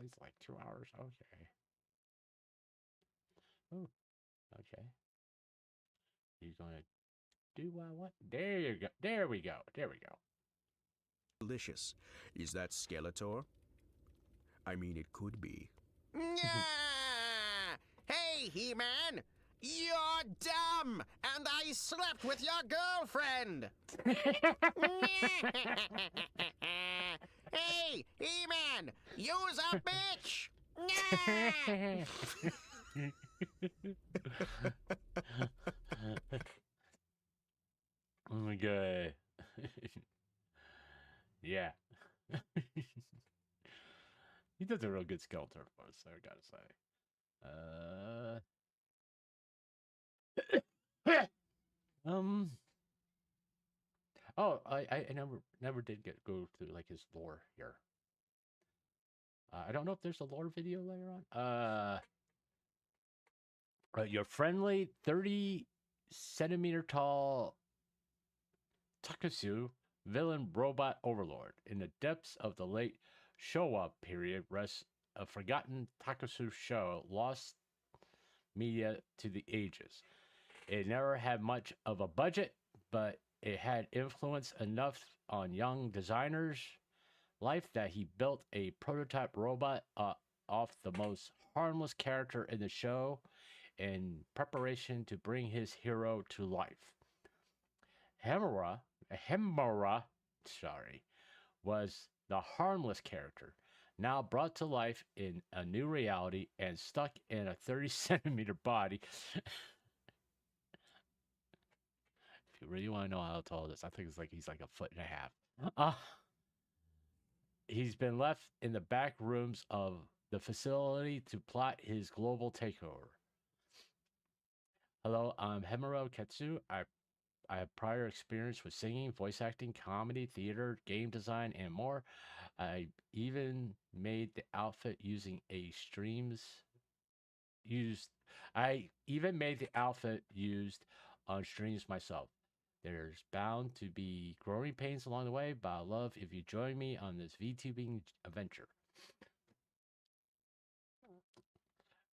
it's like 2 hours. Okay. Oh, okay. He's gonna do what? There you go. There we go. There we go. Delicious. Is that Skeletor? I mean, it could be. Hey, He-Man! You're dumb! And I slept with your girlfriend! Hey, He-Man! You's a bitch! Oh my god. Yeah. He does a real good Skeletor voice, I gotta say. Oh, I never did go through like his lore here. I don't know if there's a lore video later on. Your friendly 30-centimeter tall Takatsu villain robot overlord. In the depths of the late Showa period rests a forgotten Takatsu show lost media to the ages. It never had much of a budget, but it had influence enough on young designers' life that he built a prototype robot off the most harmless character in the show in preparation to bring his hero to life. Himawari, was the harmless character, now brought to life in a new reality and stuck in a 30-centimeter body. If you really want to know how tall it is, I think he's like 1.5 feet. He's been left in the back rooms of the facility to plot his global takeover. Hello, I'm Himawari Kotetsu. I have prior experience with singing, voice acting, comedy, theater, game design, and more. I even made the outfit using on streams myself. There's bound to be growing pains along the way, but I'd love if you join me on this VTubing adventure.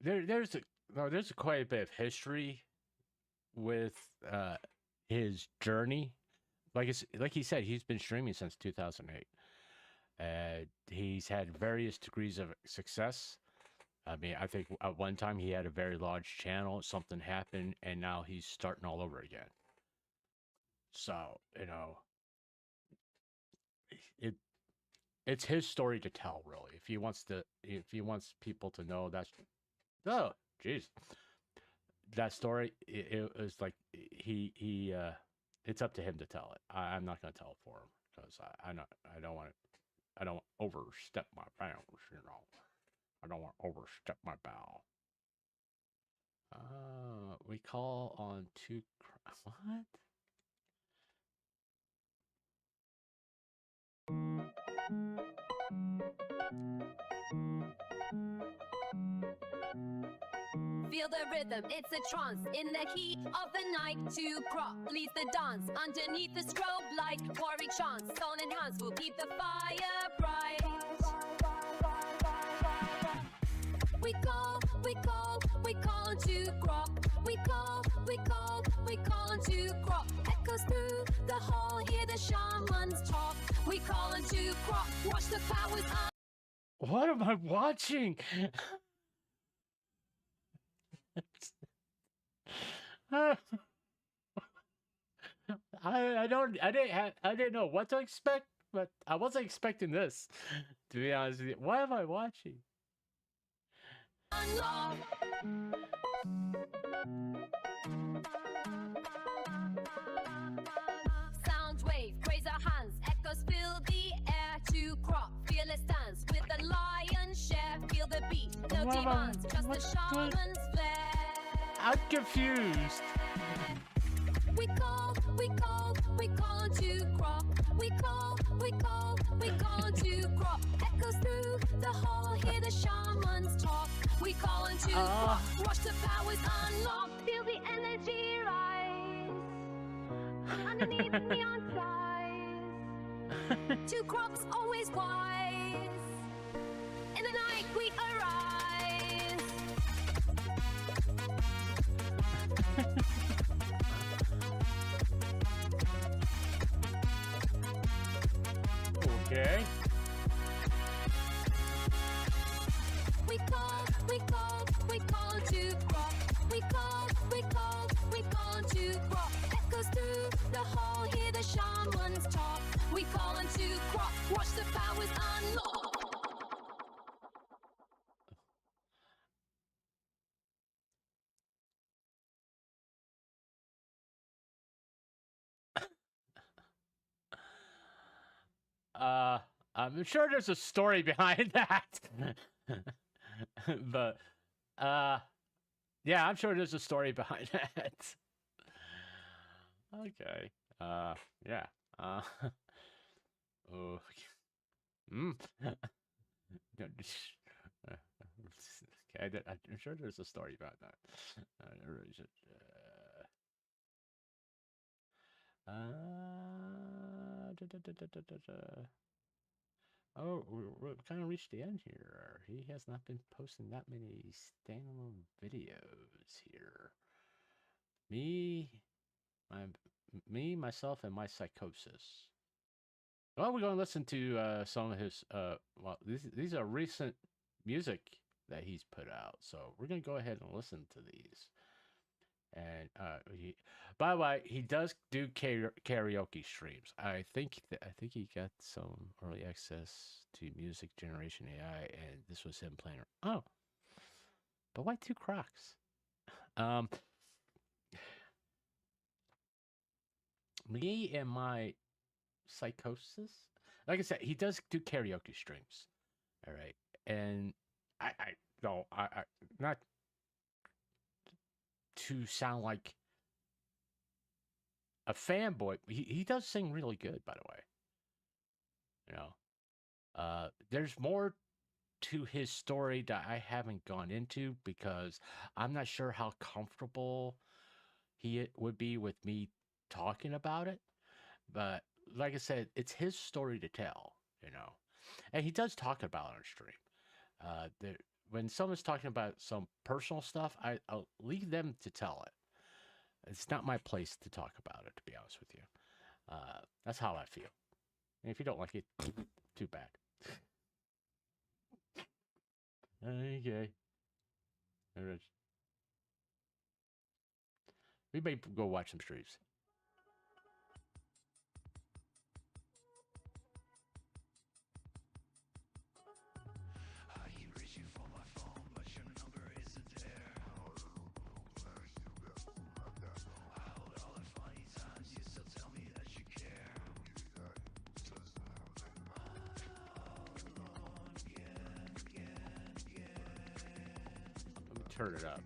There's quite a bit of history with his journey. Like he said, he's been streaming since 2008. He's had various degrees of success. I mean, I think at one time he had a very large channel, something happened, and now he's starting all over again. So, it's his story to tell, really. If he wants people to know that story, it was like it's up to him to tell it. I'm not going to tell it for him because I don't overstep my bounds, I don't want to overstep my bow. We call on two. What? Feel the rhythm, it's a trance. In the heat of the night, two crop leads the dance. Underneath the strobe light, quarry chants. Soul and hands will keep the fire bright. We call on two crop. We call on two crop. Echoes through the hall, hear the shamans talk. We call on two crop. Watch the powers on. What am I watching? I didn't know what to expect, but I wasn't expecting this, to be honest with you. What am I watching? Sound wave, raise our hands, echoes fill the air. To crop, feel a stance with the lion's share. Feel the beat, no demands, just the shaman's flair. I'm confused. We call on two crop. We call on two crop. Echoes through the hall, hear the shamans talk. We call on two crop. Watch the powers unlock. Feel the energy rise. beneath neon skies. Two crops always wise. In the night we arise. Okay. We call to crop. We call to crop. Echoes through the hall, hear the shamans talk. We call to crop, watch the powers unlock. I'm sure there's a story behind that. But yeah, I'm sure there's a story behind that. Okay. Yeah. Oh. Okay, I'm sure there's a story about that. Oh, we're kind of reached the end here. He has not been posting that many standalone videos here. Myself, and my psychosis. Well, we're going to listen to some of his. Well, these are recent music that he's put out, so we're going to go ahead and listen to these. And by the way, he does do karaoke streams. I think he got some early access to Music Generation AI, and this was him playing. Oh, but why two Crocs? Me and my psychosis. Like I said, he does do karaoke streams. All right, and I not to sound like a fanboy. He does sing really good, by the way. You know, there's more to his story that I haven't gone into because I'm not sure how comfortable he would be with me talking about it. But like I said, it's his story to tell, you know. And he does talk about it on stream. When someone's talking about some personal stuff, I'll leave them to tell it. It's not my place to talk about it, to be honest with you. That's how I feel. And if you don't like it, too bad. Okay. We may go watch some streams. Turn it up.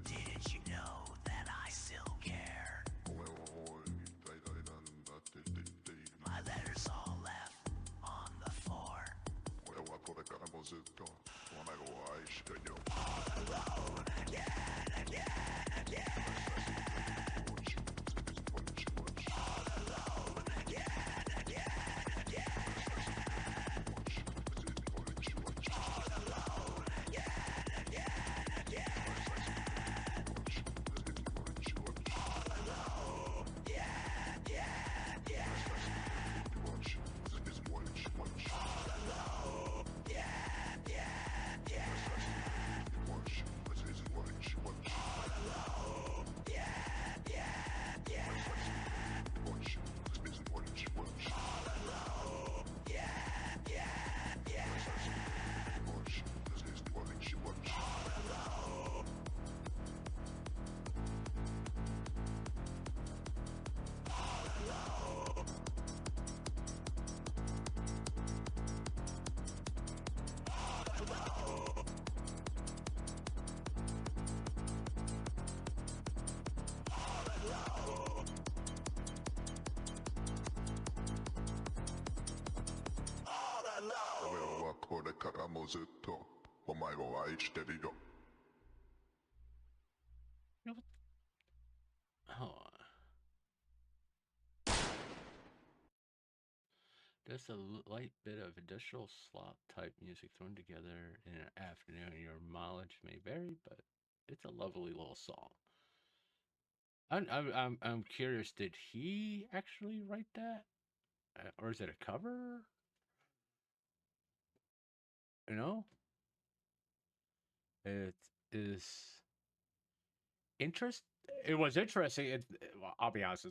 Did you know that I still care? My letters all left on the floor. All alone again, again, again. All alone again, again, again. ずっとお前を愛してるよ。 You know what? Hold on. Just a light bit of industrial slop type music thrown together in an afternoon. Your mileage may vary, but it's a lovely little song. I'm curious. Did he actually write that, or is it a cover? You know, it is interest. It was interesting. Well, I'll be honest.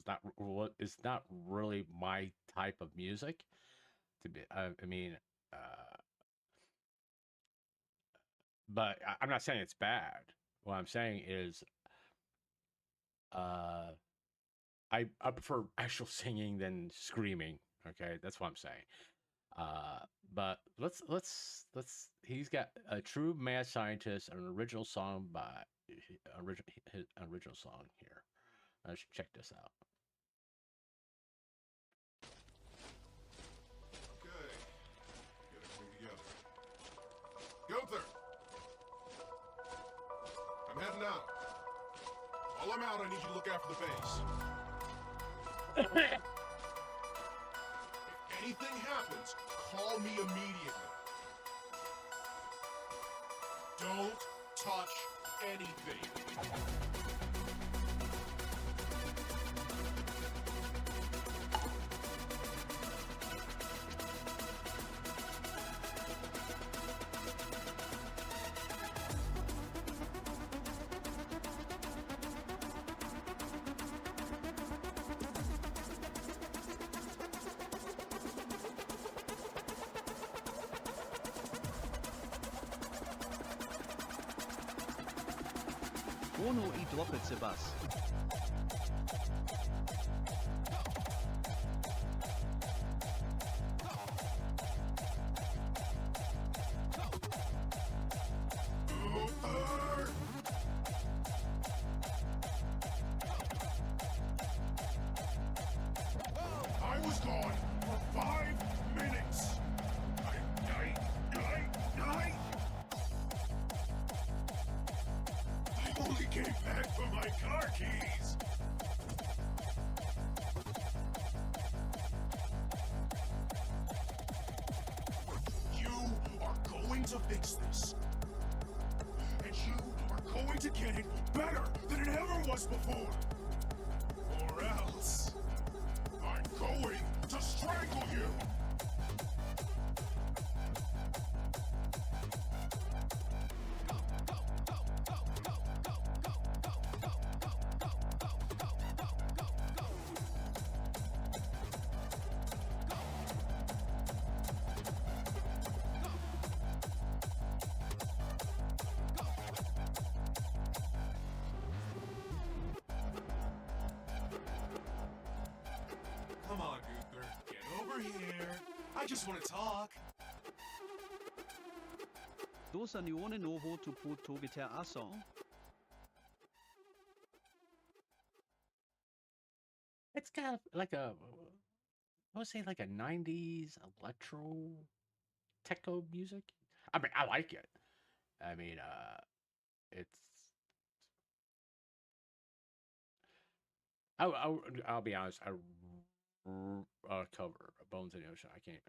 It's not really my type of music. To be, I mean, but I'm not saying it's bad. What I'm saying is, I prefer actual singing than screaming. Okay, that's what I'm saying. But let's he's got a true mad scientist, an original song by his original song here. Let's check this out. Okay, get everything together. Gunther! I'm heading out. While I'm out, I need you to look after the base. If anything happens, call me immediately. Don't touch anything. Ono I droppet se bas. I was gone for 5 minutes. I only came back for my car keys. You are going to fix this. And you are going to get it better than it ever was before. Or else, I'm going to strangle you. Come on, Gunther. Get over here. I just want to talk. どうさにおねのほとぽとげてあそん It's kind of like I would say like a 90s electro techno music. I mean, I like it. I mean, I'll be honest. Cover Bones in the Ocean. I can't.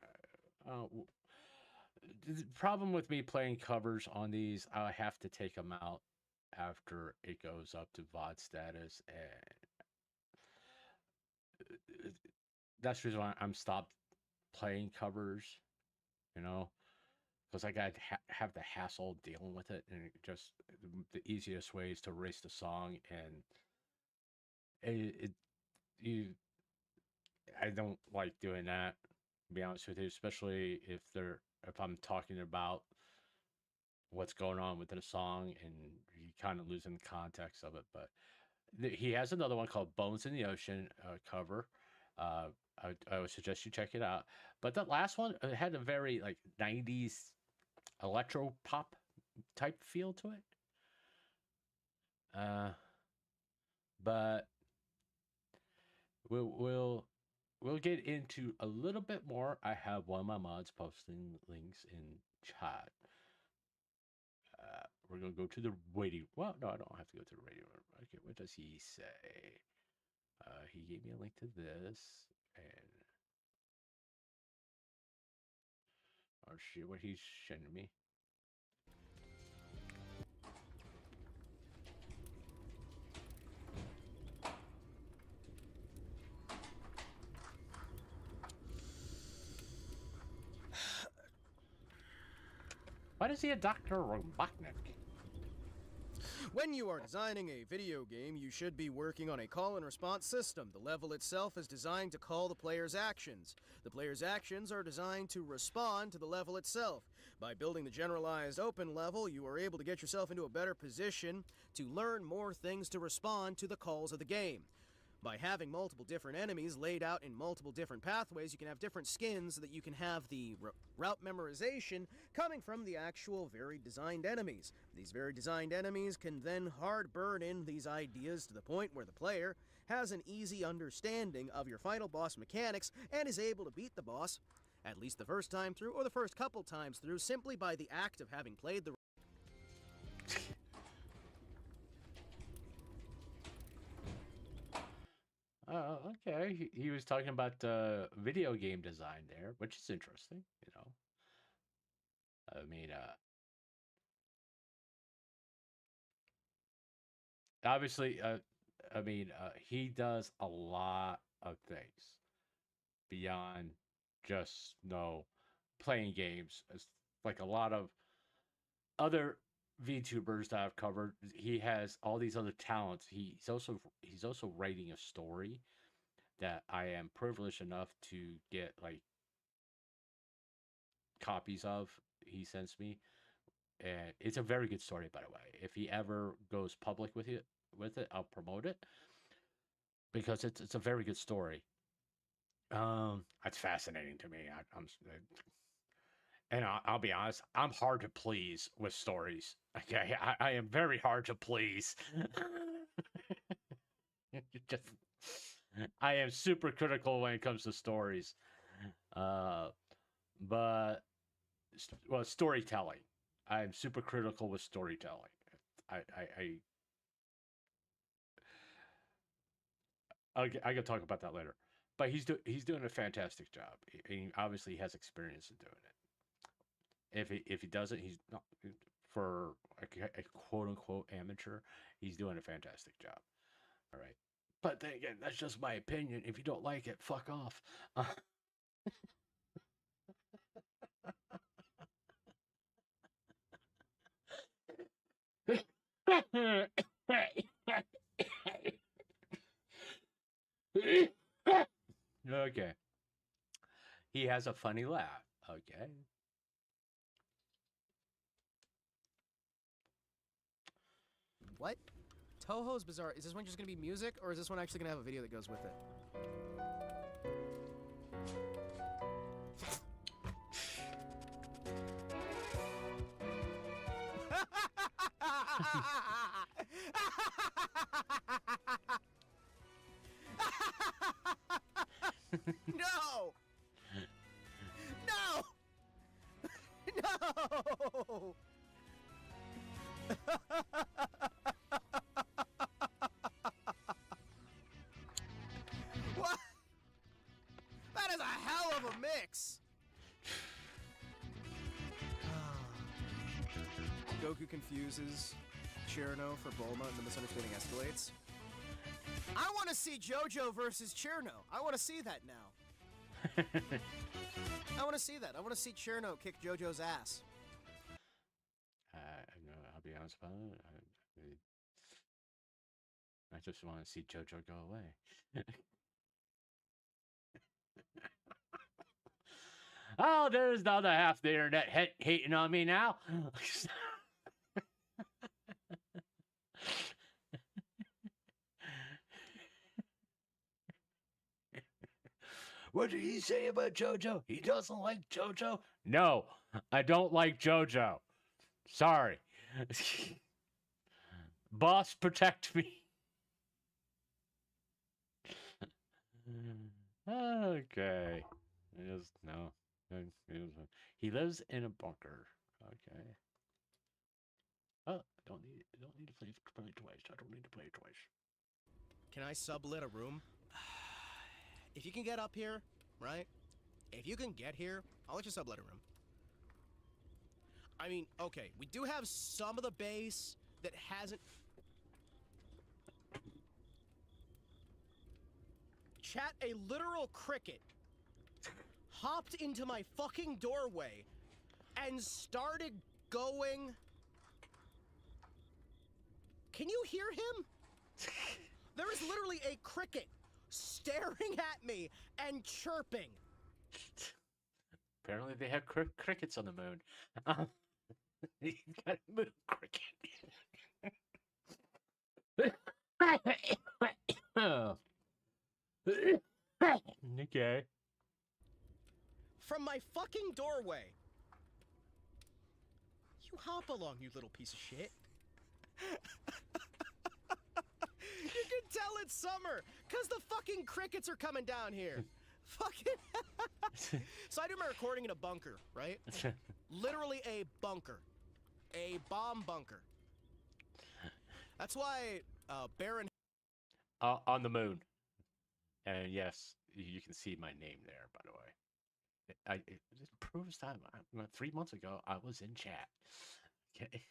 The problem with me playing covers on these, I have to take them out after it goes up to VOD status, and that's the reason why I'm stopped playing covers. You know, because I got to have the hassle dealing with it, and just the easiest way is to erase the song, and I don't like doing that, to be honest with you, especially if I'm talking about what's going on within a song and you kind of losing the context of it. But he has another one called Bones in the Ocean cover. I would suggest you check it out. But that last one, it had a very like 90s electro pop type feel to it. But we'll get into a little bit more. I have one of my mods posting links in chat. we're gonna go to the waiting. Well, no, I don't have to go to the waiting room. Okay, what does he say? He gave me a link to this, and oh shit, what he's sending me. Why does he a Dr. Robotnik? When you are designing a video game, you should be working on a call and response system. The level itself is designed to call the player's actions. The player's actions are designed to respond to the level itself. By building the generalized open level, you are able to get yourself into a better position to learn more things to respond to the calls of the game. By having multiple different enemies laid out in multiple different pathways, you can have different skins so that you can have the route memorization coming from the actual very designed enemies. These very designed enemies can then hard burn in these ideas to the point where the player has an easy understanding of your final boss mechanics and is able to beat the boss, at least the first time through or the first couple times through, simply by the act of having played the Okay. He was talking about video game design there, which is interesting, you know. I mean, obviously, he does a lot of things beyond just, playing games. It's like a lot of other VTubers that I've covered. He has all these other talents. He's also writing a story that I am privileged enough to get like copies of. He sends me, and it's a very good story, by the way. If he ever goes public with it, I'll promote it because it's a very good story. It's fascinating to me. I'll be honest, I'm hard to please with stories. Okay, I am very hard to please. Just, I am super critical when it comes to stories. But storytelling. I'm super critical with storytelling. I can talk about that later. But he's doing a fantastic job. He obviously has experience in doing it. If he doesn't, he's not for a quote unquote amateur. He's doing a fantastic job. All right. But then again, that's just my opinion. If you don't like it, fuck off. Okay. He has a funny laugh. Okay. What? Toho's Bizarre. Is this one just gonna be music, or is this one actually gonna have a video that goes with it? No! No! No! What? That is a hell of a mix! Goku confuses Cherno for Bulma and the misunderstanding escalates. I want to see JoJo versus Cherno. I want to see that now. I want to see that. I want to see Cherno kick JoJo's ass. I'll be honest about it. I just want to see JoJo go away. Oh, there's the other half of the internet hating on me now. What did he say about JoJo? He doesn't like JoJo? No, I don't like JoJo. Sorry. Boss, protect me. Okay. No. He lives in a bunker. Okay. Oh, I don't need to play twice. I don't need to play twice. Can I sublet a room? If you can get up here, right? If you can get here, I'll let you sublet a room. I mean, okay, we do have some of the base that hasn't... Chat, a literal cricket hopped into my fucking doorway and started going... Can you hear him? There is literally a cricket staring at me and chirping. Apparently they have crickets on the moon. You gotta move cricket. Okay. From my fucking doorway. You hop along, you little piece of shit. You can tell it's summer, because the fucking crickets are coming down here. Fucking... So I do my recording in a bunker, right? Literally a bunker. A bomb bunker. That's why Baron... On the moon. And yes, you can see my name there, by the way. It proves that 3 months ago, I was in chat. Okay.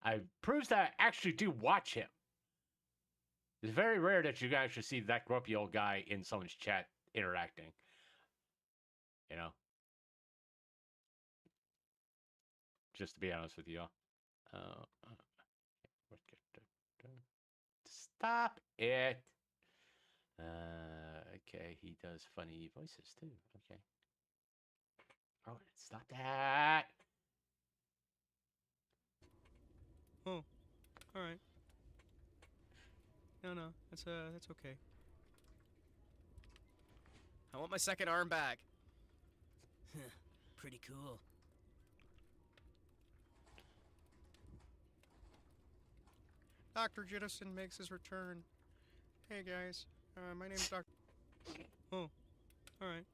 I proves that I actually do watch him. It's very rare that you guys should see that grumpy old guy in someone's chat interacting. You know? Just to be honest with you. Stop it! Okay, he does funny voices too. Okay. Oh, stop that! Oh, all right. No, that's okay. I want my second arm back. Pretty cool. Dr. Jittison makes his return. Hey guys, my name's Dr. Oh, all right.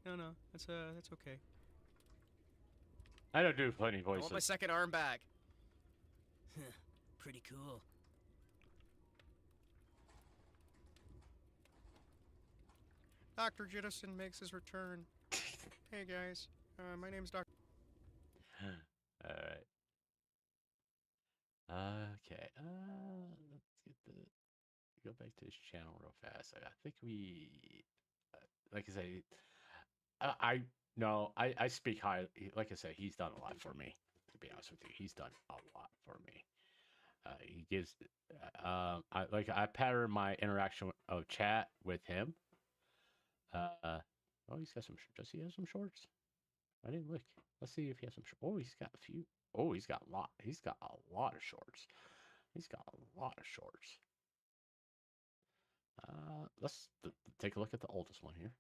No, that's okay. I don't do funny voices. I want my second arm back. Pretty cool. Dr. Jittison makes his return. Hey guys, my name's Dr. Alright. Okay, let's get go back to his channel real fast. I think we, like I say, I speak high. Like I said, he's done a lot for me. To be honest with you, he's done a lot for me. He gives, I pattern my interaction of chat with him. Oh, he's got some. Does he have some shorts? I didn't look. Let's see if he has some. Oh, he's got a few. Oh, he's got a lot. He's got a lot of shorts. He's got a lot of shorts. Let's take a look at the oldest one here.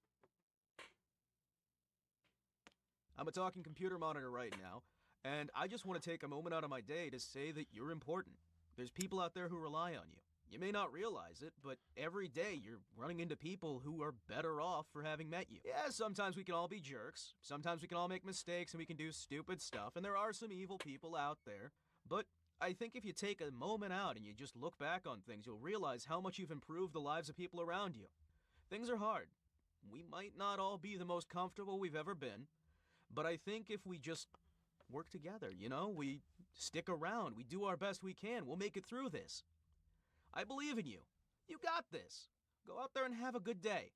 I'm a talking computer monitor right now, and I just want to take a moment out of my day to say that you're important. There's people out there who rely on you. You may not realize it, but every day you're running into people who are better off for having met you. Yeah, sometimes we can all be jerks. Sometimes we can all make mistakes and we can do stupid stuff, and there are some evil people out there. But I think if you take a moment out and you just look back on things, you'll realize how much you've improved the lives of people around you. Things are hard. We might not all be the most comfortable we've ever been, but I think if we just work together, you know, we stick around, we do our best we can, we'll make it through this. I believe in you. You got this. Go out there and have a good day.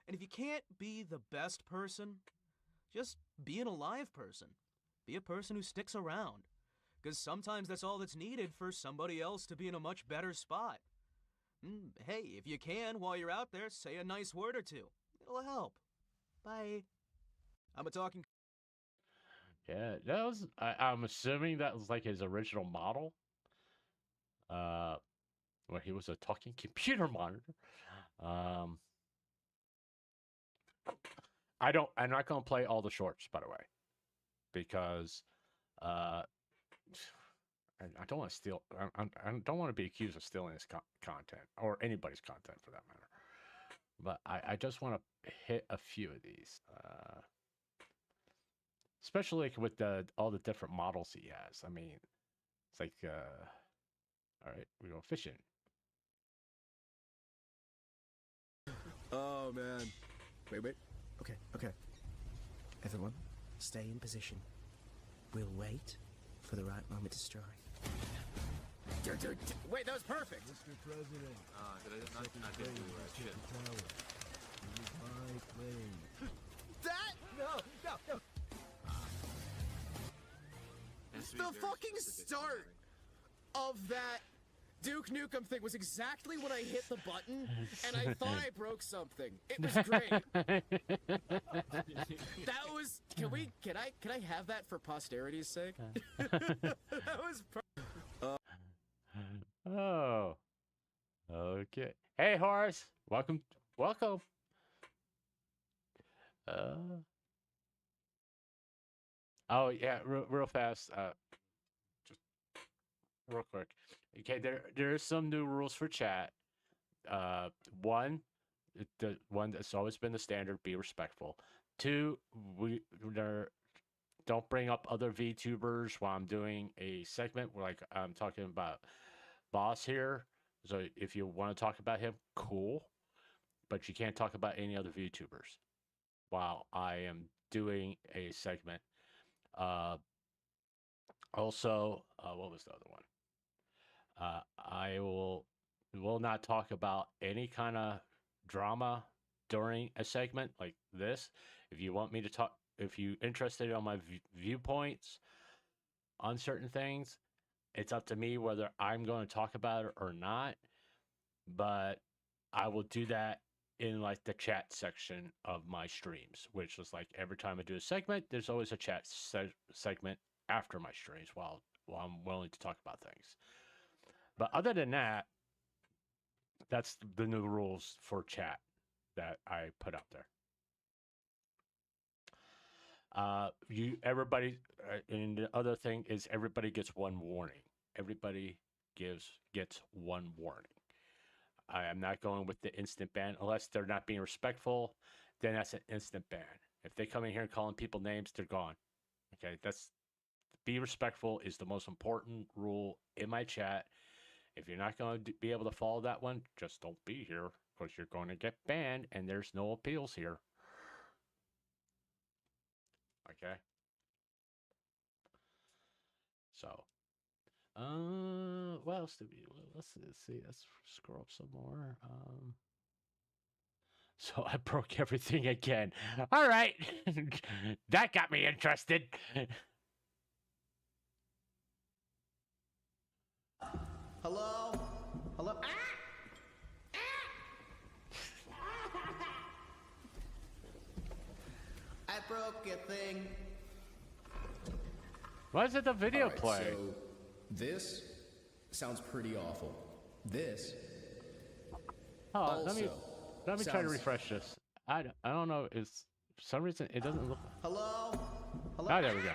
And if you can't be the best person, just be an alive person. Be a person who sticks around. Because sometimes that's all that's needed for somebody else to be in a much better spot. Hey, if you can, while you're out there, say a nice word or two. It'll help. Bye. I'm a talking... Yeah, that was... I'm assuming that was like his original model. Where he was a talking computer monitor. I'm not going to play all the shorts, by the way. Because... I don't want to steal. I don't want to be accused of stealing his content or anybody's content for that matter. But I just want to hit a few of these. especially like with all the different models he has. I mean, it's like, all right, we go fishing. Oh man. Wait. Okay. Everyone, stay in position. We'll wait for the right moment to strike. Wait, that was perfect. Mr. President. Did I not do that shit? That? No. The fucking start of that Duke Nukem thing was exactly when I hit the button, and I thought I broke something. It was great. That was. Can I have that for posterity's sake? That was. Oh. Okay. Hey, Horace. Welcome. Oh yeah, real fast. Just real quick. Okay, there's some new rules for chat. One, the one that's always been the standard: be respectful. Two, don't bring up other VTubers while I'm doing a segment. Like I'm talking about Boss here. So if you want to talk about him, cool. But you can't talk about any other VTubers while I am doing a segment. Also, what was the other one? I will not talk about any kind of drama during a segment like this. If you want me to talk, if you're interested on my viewpoints on certain things, it's up to me whether I'm going to talk about it or not. But I will do that in like the chat section of my streams, which is like every time I do a segment, there's always a chat segment after my streams while I'm willing to talk about things. But other than that, that's the new rules for chat that I put out there. Everybody, and the other thing is everybody gets one warning. Everybody gets one warning. I am not going with the instant ban unless they're not being respectful. Then that's an instant ban. If they come in here and calling people names, they're gone. Okay, be respectful is the most important rule in my chat. If you're not going to be able to follow that one, just don't be here because you're going to get banned and there's no appeals here. Okay. So, what else do we? Let's see. Let's scroll up some more. So I broke everything again. All right, that got me interested. Hello? Ah! I broke a thing. Why is it the video play? So this sounds pretty awful. This. Oh, let me try to refresh this. I don't know. It's for some reason it doesn't look. Hello? Oh, there we go.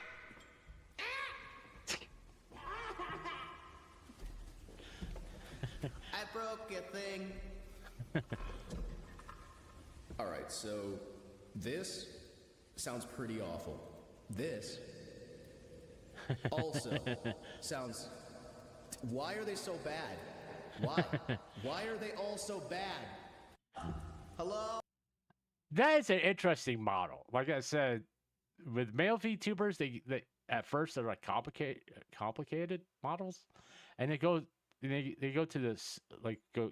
I broke a thing. All right, so this sounds pretty awful. This also sounds. Why are they so bad? Why? Why are they all so bad? Hello? That is an interesting model. Like I said, with male VTubers, they at first they're like complicated models, and they go to this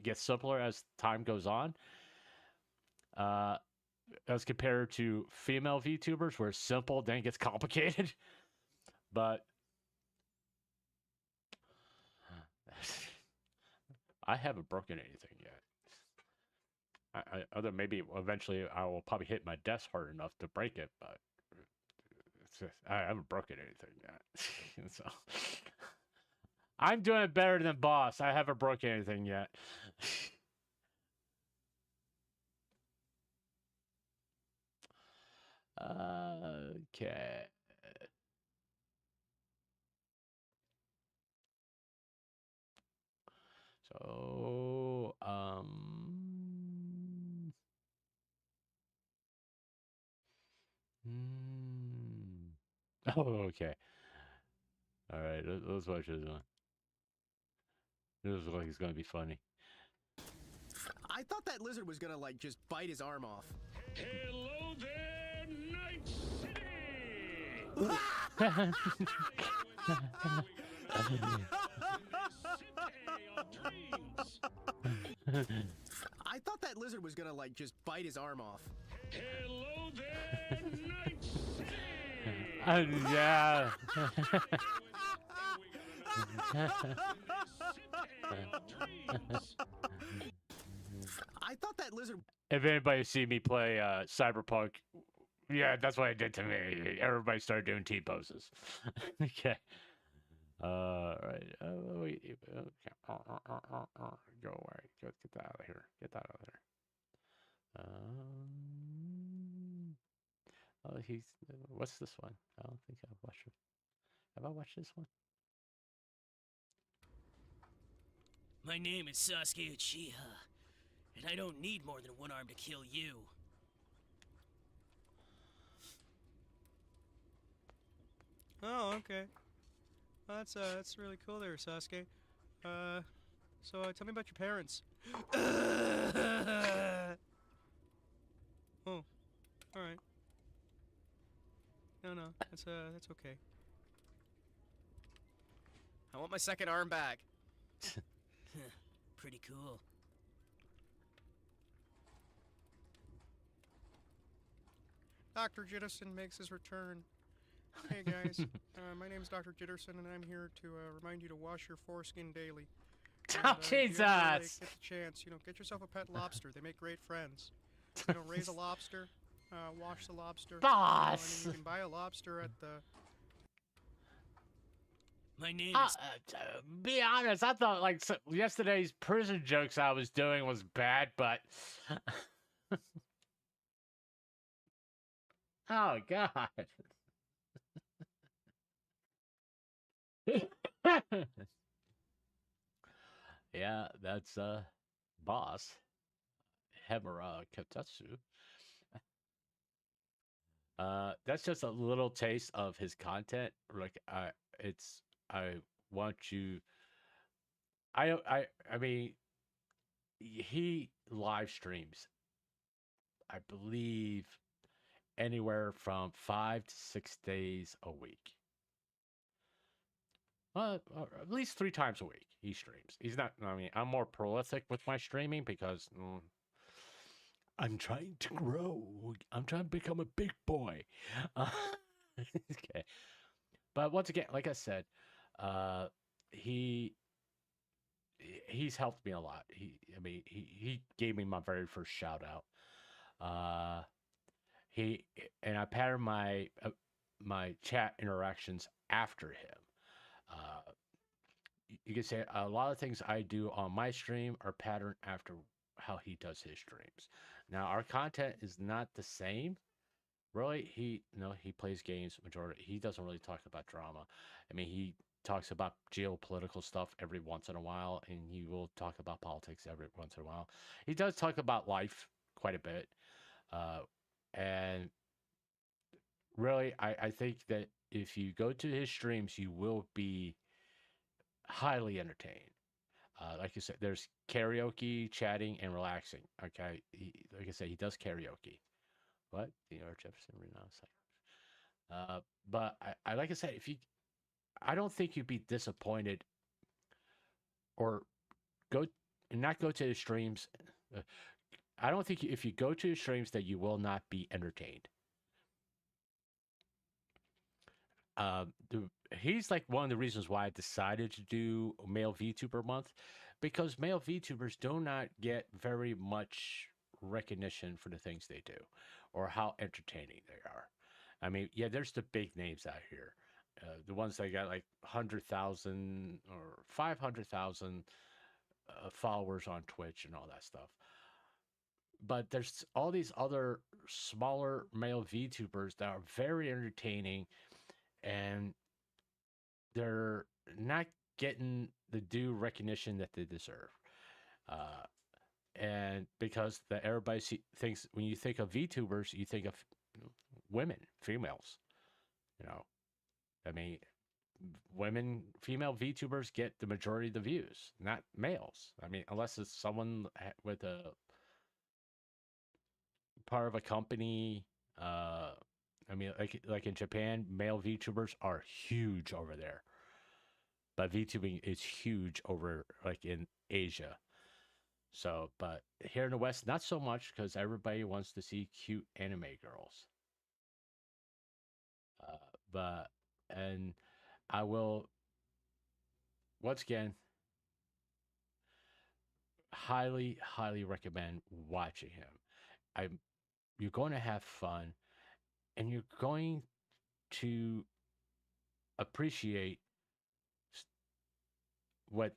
get simpler as time goes on. As compared to female VTubers, where it's simple then gets complicated. But I haven't broken anything yet. Other maybe eventually I will probably hit my desk hard enough to break it, but I haven't broken anything yet. So I'm doing better than Boss. I haven't broken anything yet. Okay. So, Oh, okay. All right, let's watch this one. This looks like it's gonna be funny. I thought that lizard was gonna, like, just bite his arm off. Hello there, Night I thought that lizard was gonna, like, just bite his arm off. Hello there, Night Yeah. I thought that lizard. If anybody see me play Cyberpunk, yeah, that's what it did to me. Everybody started doing T poses. Okay. Right. Okay. Go away. Get that out of here. Get that out of there. Oh, what's this one? I don't think I've watched it. Have I watched this one? My name is Sasuke Uchiha, and I don't need more than one arm to kill you. Oh, okay. Well, that's really cool there, Sasuke. So tell me about your parents. Oh, all right. No, that's okay. I want my second arm back. Pretty cool. Dr. Jitterson makes his return. Hey guys, my name's Dr. Jitterson, and I'm here to remind you to wash your foreskin daily. Oh, If you ever, Jesus! get the chance, get yourself a pet lobster. They make great friends. Raise a lobster, wash the lobster. Boss! You can buy a lobster at the. My name is. Be honest, I thought like yesterday's prison jokes I was doing was bad, but oh god. Yeah, that's boss Himawari Kotetsu. That's just a little taste of his content. Like I want you. I mean, he live streams. I believe anywhere from 5 to 6 days a week. Or at least 3 times a week he streams. He's not. I mean, I'm more prolific with my streaming because I'm trying to grow. I'm trying to become a big boy. Okay. But once again, like I said, he's helped me a lot. He gave me my very first shout out. And I patterned my chat interactions after him. You could say a lot of things I do on my stream are patterned after how he does his streams. Now our content is not the same. Really, he plays games majority. He doesn't really talk about drama. I mean, he talks about geopolitical stuff every once in a while, and he will talk about politics every once in a while. He does talk about life quite a bit. And really, I think that if you go to his streams, you will be highly entertained. Like I said, there's karaoke, chatting, and relaxing. Okay, like I said, he does karaoke. What? Jefferson renowned. But I like I said, I don't think you'd be disappointed or not go to his streams. I don't think if you go to his streams that you will not be entertained. He's like one of the reasons why I decided to do Male Vtuber Month, because male VTubers do not get very much recognition for the things they do or how entertaining they are. I mean, yeah, there's the big names out here, the ones that got like 100,000 or 500,000 followers on Twitch and all that stuff. But there's all these other smaller male VTubers that are very entertaining, and they're not getting the due recognition that they deserve. And because everybody thinks when you think of VTubers, you think of women, females, I mean, female VTubers get the majority of the views, not males. I mean, unless it's someone with a part of a company. I mean, like in Japan, male VTubers are huge over there, but VTubing is huge over like in Asia. So, but here in the West, not so much because everybody wants to see cute anime girls. But and I will once again highly recommend watching him. You're going to have fun, and you're going to appreciate what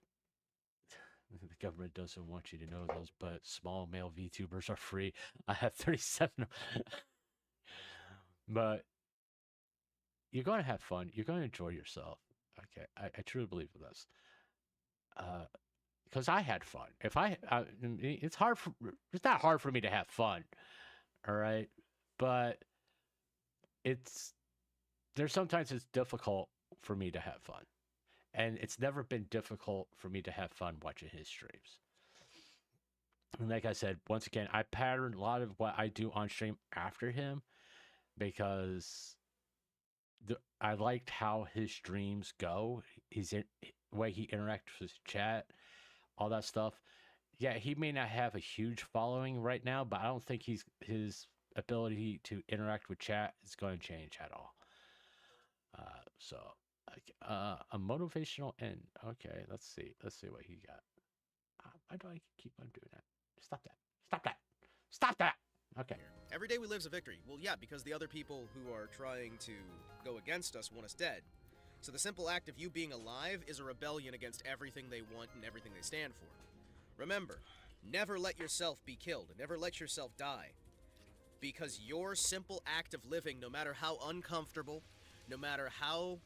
the government doesn't want you to know those, but small male VTubers are free. I have 37. But you're going to have fun. You're going to enjoy yourself. Okay, I truly believe in this. Because I had fun. It's hard. It's not hard for me to have fun. All right, but there's sometimes it's difficult for me to have fun, and it's never been difficult for me to have fun watching his streams. And like I said, once again, I pattern a lot of what I do on stream after him because I liked how his streams go. Way he interacts with chat, all that stuff. Yeah, he may not have a huge following right now, but I don't think his ability to interact with chat is going to change at all. So a motivational end. Okay, let's see what he got. Why do I keep on doing that? Stop that. Okay. Every day we live's a victory. Well, yeah, because the other people who are trying to go against us want us dead. So the simple act of you being alive is a rebellion against everything they want and everything they stand for. Remember, never let yourself be killed, and never let yourself die. Because your simple act of living, no matter how uncomfortable, no matter how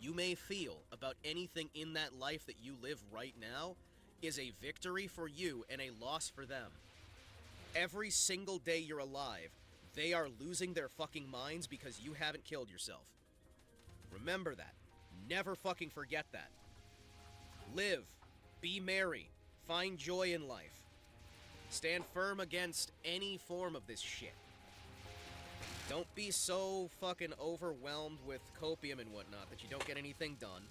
you may feel about anything in that life that you live right now, is a victory for you and a loss for them. Every single day you're alive, they are losing their fucking minds because you haven't killed yourself. Remember that. Never fucking forget that. Live. Be merry. Find joy in life. Stand firm against any form of this shit. Don't be so fucking overwhelmed with copium and whatnot that you don't get anything done.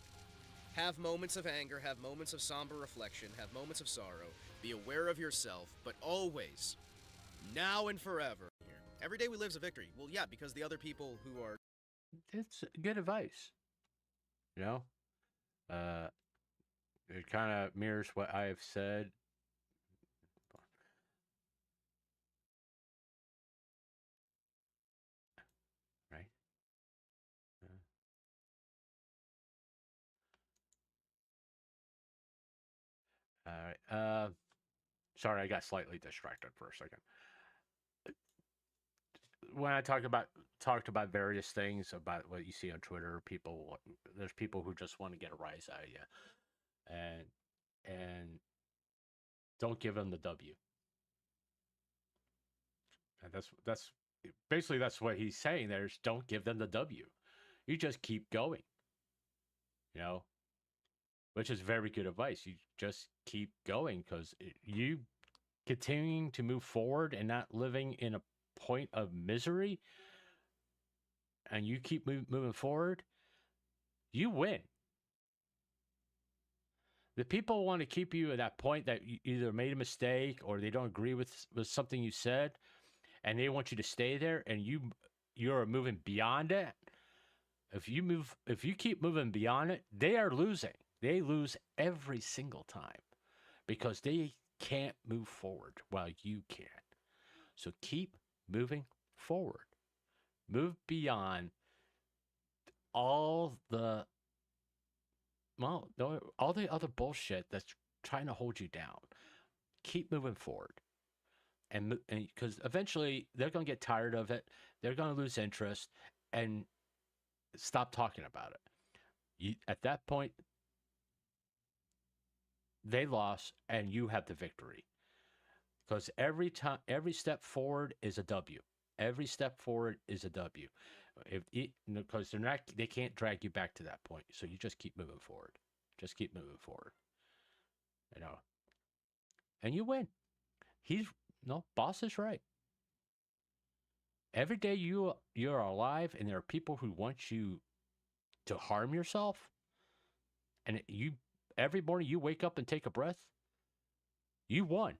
Have moments of anger, have moments of somber reflection, have moments of sorrow. Be aware of yourself, but always, now and forever. Every day we live's a victory. Well, yeah, because the other people who are... It's good advice. You know? It kind of mirrors what I have said. Right? All right. Sorry, I got slightly distracted for a second. When I talked about various things about what you see on Twitter, there's people who just want to get a rise out of you, and don't give them the W. And that's basically that's what he's saying. There's don't give them the W. You just keep going. You know, which is very good advice. You just keep going because you continuing to move forward and not living in a point of misery, and you keep moving forward, you win. The people want to keep you at that point that you either made a mistake or they don't agree with something you said, and they want you to stay there, and you're moving beyond it. If you keep moving beyond it, they are losing. They lose every single time because they can't move forward while you can. So keep moving forward. Move beyond all the other bullshit that's trying to hold you down. Keep moving forward. And because eventually they're going to get tired of it. They're going to lose interest and stop talking about it. At that point, they lost and you have the victory. Because every step forward is a W. Every step forward is a W. Because they can't drag you back to that point. So you just keep moving forward. Just keep moving forward. You know, and you win. Boss is right. Every day you're alive, and there are people who want you to harm yourself, and every morning you wake up and take a breath, you won.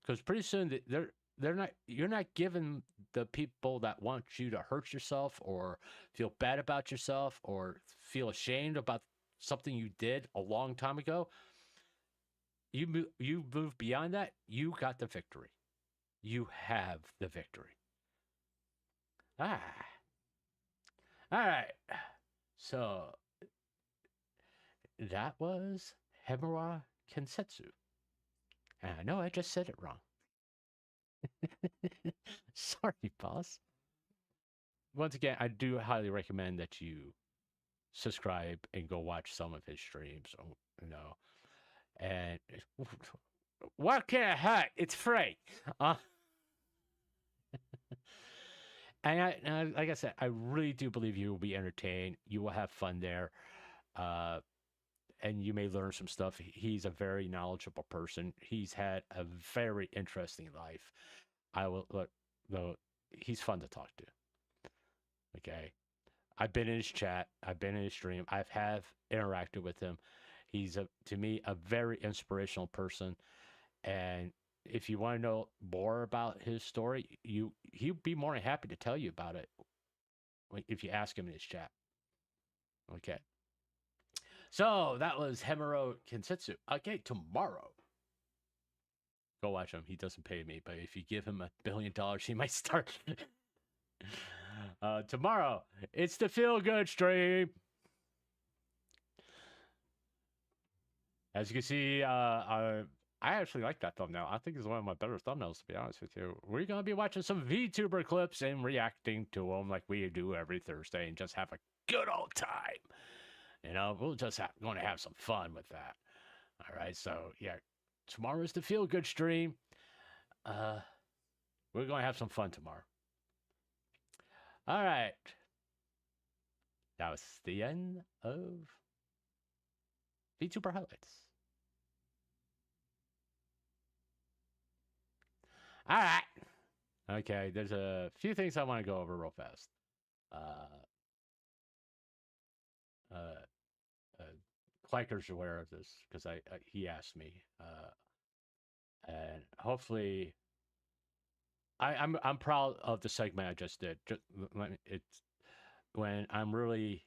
Because pretty soon you're not giving the people that want you to hurt yourself or feel bad about yourself or feel ashamed about something you did a long time ago. You move beyond that. You got the victory. You have the victory. All right. So that was Himawari Kotetsu. And I know I just said it wrong. Sorry, boss. Once again, I do highly recommend that you subscribe and go watch some of his streams. And what can I hurt? It's free. And like I said, I really do believe you will be entertained. You will have fun there. And you may learn some stuff. He's a very knowledgeable person. He's had a very interesting life. He's fun to talk to. Okay. I've been in his chat. I've been in his stream. I have interacted with him. He's, to me, a very inspirational person. And if you want to know more about his story, he'll be more than happy to tell you about it if you ask him in his chat. Okay. So that was Himawari Kotetsu. Okay, tomorrow. Go watch him. He doesn't pay me, but if you give him $1 billion, he might start. Tomorrow, it's the Feel Good stream. As you can see, I actually like that thumbnail. I think it's one of my better thumbnails, to be honest with you. We're going to be watching some Vtuberclips and reacting to them like we do every Thursday and just have a good old time. We'll just going to have some fun with that. All right, so yeah, tomorrow's the Feel Good stream. We're going to have some fun tomorrow. All right. That was the end of VTuber Highlights. All right. Okay, there's a few things I want to go over real fast. Clanker's aware of this because he asked me, and hopefully, I'm proud of the segment I just did. It's when I'm really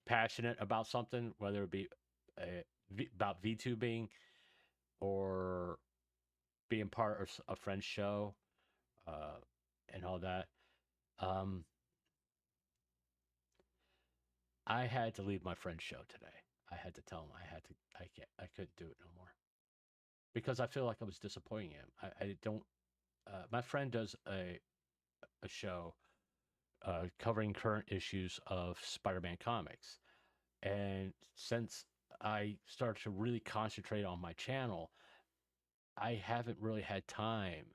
passionate about something, whether it be about VTubing or being part of a friend's show, and all that. I had to leave my friend's show today. I had to tell him I couldn't do it no more because I feel like I was disappointing him. I don't. My friend does a show covering current issues of Spider-Man comics, and since I started to really concentrate on my channel, I haven't really had time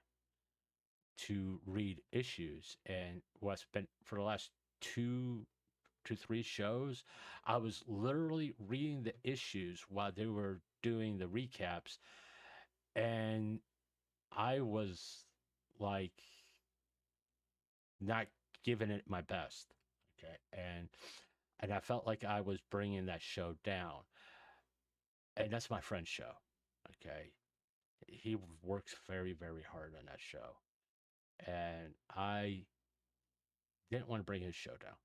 to read issues. And what's been for the last 2 to 3 shows, I was literally reading the issues while they were doing the recaps, and I was like not giving it my best. Okay, and I felt like I was bringing that show down, and that's my friend's show. Okay, he works very, very hard on that show, and I didn't want to bring his show down.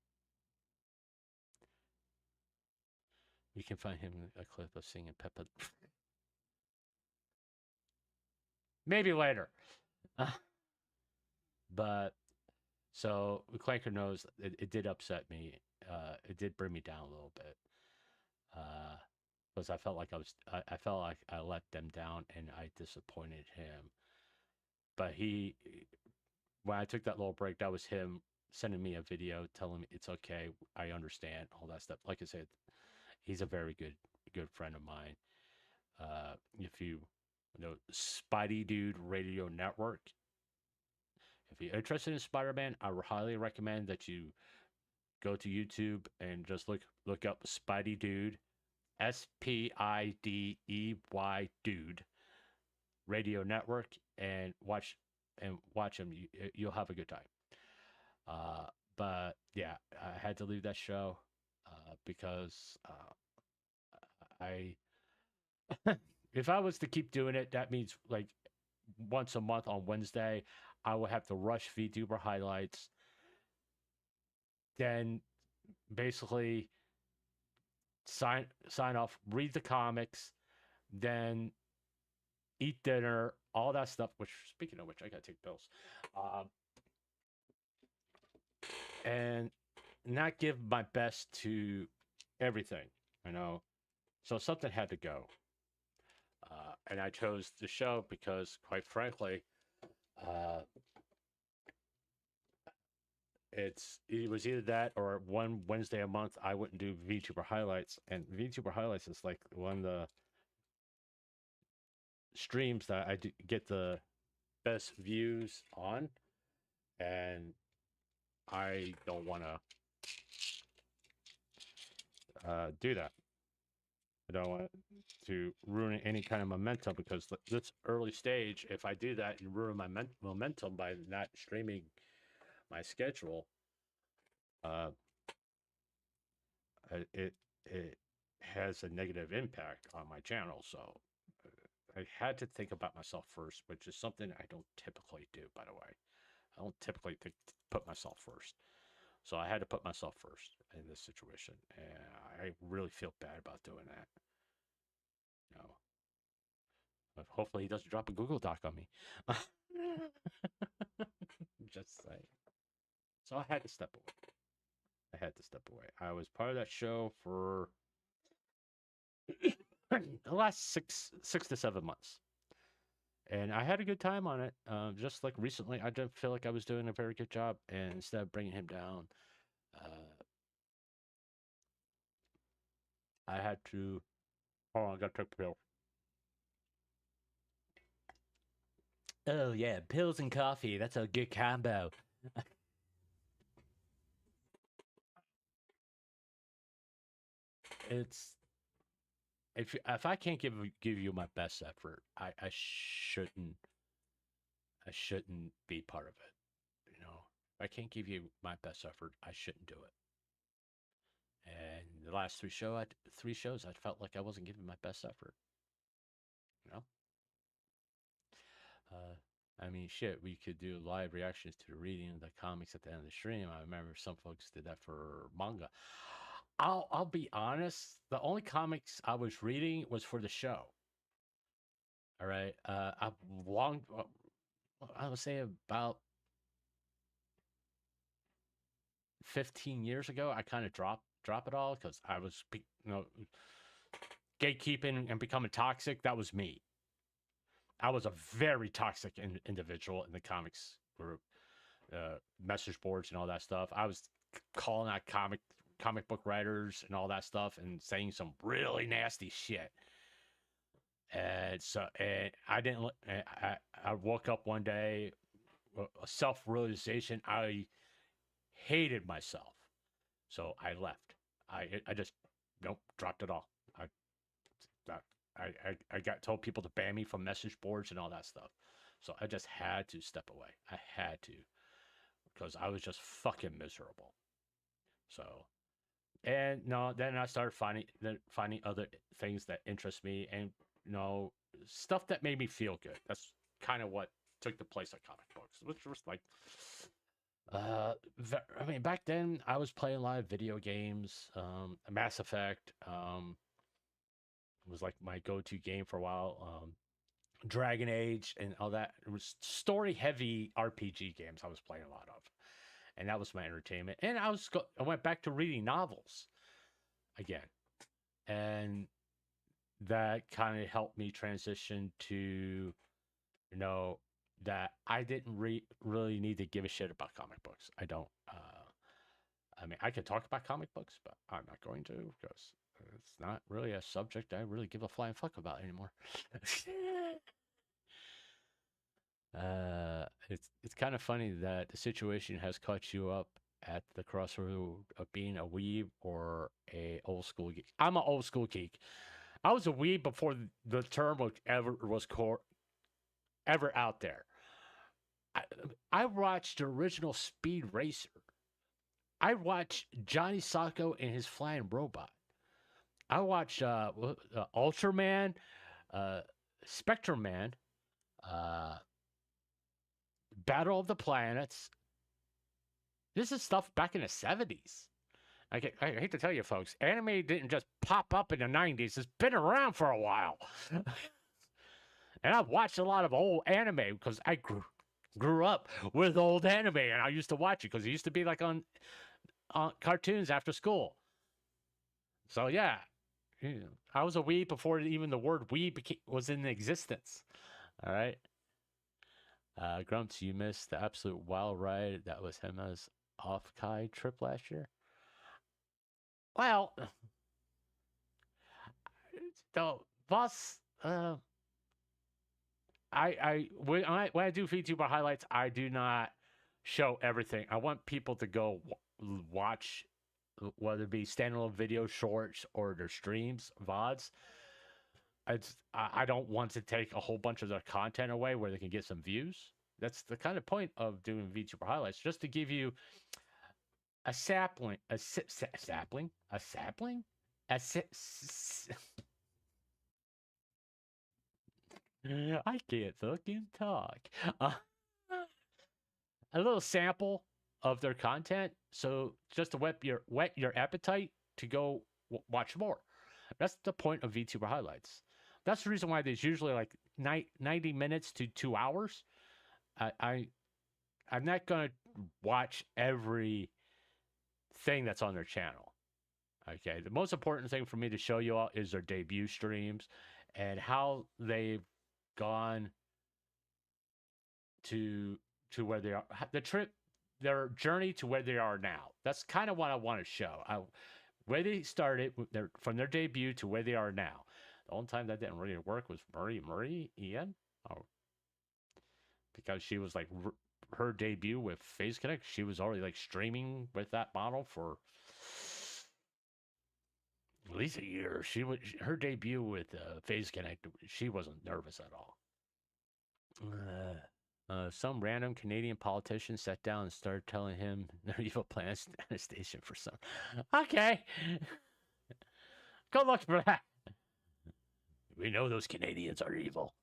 We can find him a clip of singing Peppa. Maybe later. But so Clanker knows it did upset me. It did bring me down a little bit. Because I felt like I felt like I let them down and I disappointed him. But when I took that little break, that was him sending me a video telling me it's okay, I understand, all that stuff. Like I said, he's a very good friend of mine. If you Spidey Dude Radio Network. If you're interested in Spider-Man, I would highly recommend that you go to YouTube and just look up Spidey Dude, Spidey Dude Radio Network, and watch him. You'll have a good time. But yeah, I had to leave that show because I if I was to keep doing it, that means like once a month on Wednesday, I would have to rush VTuber highlights. Then basically sign off, read the comics, then eat dinner, all that stuff. Which, speaking of which, I gotta take pills, and not give my best to everything, So something had to go, and I chose the show because, quite frankly, it was either that or one Wednesday a month I wouldn't do VTuber highlights, and VTuber highlights is like one of the streams that I get the best views on, and I don't want to do that. I don't want to ruin any kind of momentum, because this early stage, if I do that and ruin my momentum by not streaming my schedule, it has a negative impact on my channel. So I had to think about myself first, which is something I don't typically do, by the way. I don't typically put myself first. So I had to put myself first in this situation, and I really feel bad about doing that. But hopefully he doesn't drop a Google Doc on me. Just saying. So I had to step away. I was part of that show for the last six to 7 months, and I had a good time on it. Just like recently, I didn't feel like I was doing a very good job, and instead of bringing him down, I had to. Hold on, I gotta take a pill. Oh yeah, pills and coffee. That's a good combo. It's if I can't give you my best effort, I shouldn't be part of it. If I can't give you my best effort, I shouldn't do it. And the last three shows, I felt like I wasn't giving my best effort. I mean, shit, we could do live reactions to the reading of the comics at the end of the stream. I remember some folks did that for manga. I'll be honest. The only comics I was reading was for the show. All right. I would say about 15 years ago, I kind of drop it all because I was, gatekeeping and becoming toxic. That was me. I was a very toxic individual in the comics group, message boards and all that stuff. I was calling out comic book writers and all that stuff and saying some really nasty shit. And so, I didn't. I woke up one day, a self-realization. I hated myself, so I left. I just dropped it all. I got told people to ban me from message boards and all that stuff. So I just had to step away. I had to, because I was just fucking miserable. So, and then I started finding other things that interest me, and stuff that made me feel good. That's kind of what took the place of comic books, which was like, I mean, back then I was playing a lot of video games. Mass Effect was like my go-to game for a while. Dragon Age and all that. It was story-heavy RPG games I was playing a lot of, and that was my entertainment. And I went back to reading novels again, and that kind of helped me transition to, that I didn't really need to give a shit about comic books. I don't. I mean, I could talk about comic books, but I'm not going to, because it's not really a subject I really give a flying fuck about anymore. It's kind of funny that the situation has caught you up at the crossroad of being a weeb or a old school geek. I'm an old school geek. I was a weeb before the term ever out there. I watched the original Speed Racer. I watched Johnny Sacco and his flying robot. I watched Ultraman, Spectrum Man, Battle of the Planets. This is stuff back in the 70s. I hate to tell you, folks, anime didn't just pop up in the 90s. It's been around for a while. And I've watched a lot of old anime because I grew up with old anime, and I used to watch it because it used to be like on cartoons after school. So, yeah, I was a weeb before even the word weeb was in existence. All right. Grumps, you missed the absolute wild ride that was Hema's off-Kai trip last year. Well, the boss, when I do VTuber highlights, I do not show everything. I want people to go watch, whether it be standalone video shorts or their streams, VODs. I don't want to take a whole bunch of their content away where they can get some views. That's the kind of point of doing VTuber highlights, just to give you a sapling. I can't fucking talk. A little sample of their content, so just to whet your appetite to go watch more. That's the point of VTuber highlights. That's the reason why there's usually like 90 minutes to 2 hours. I'm not gonna watch every thing that's on their channel. Okay, the most important thing for me to show you all is their debut streams and how they've gone to where they are, their journey to where they are now. That's kind of what I want to show. Where they started, from their debut to where they are now. The only time that didn't really work was Ian. Oh, because she was like her debut with Phase Connect. She was already like streaming with that model for at least a year. Her debut with Phase Connect. She wasn't nervous at all. Some random Canadian politician sat down and started telling him their evil plans at a station for some. Okay, go look for that. We know those Canadians are evil.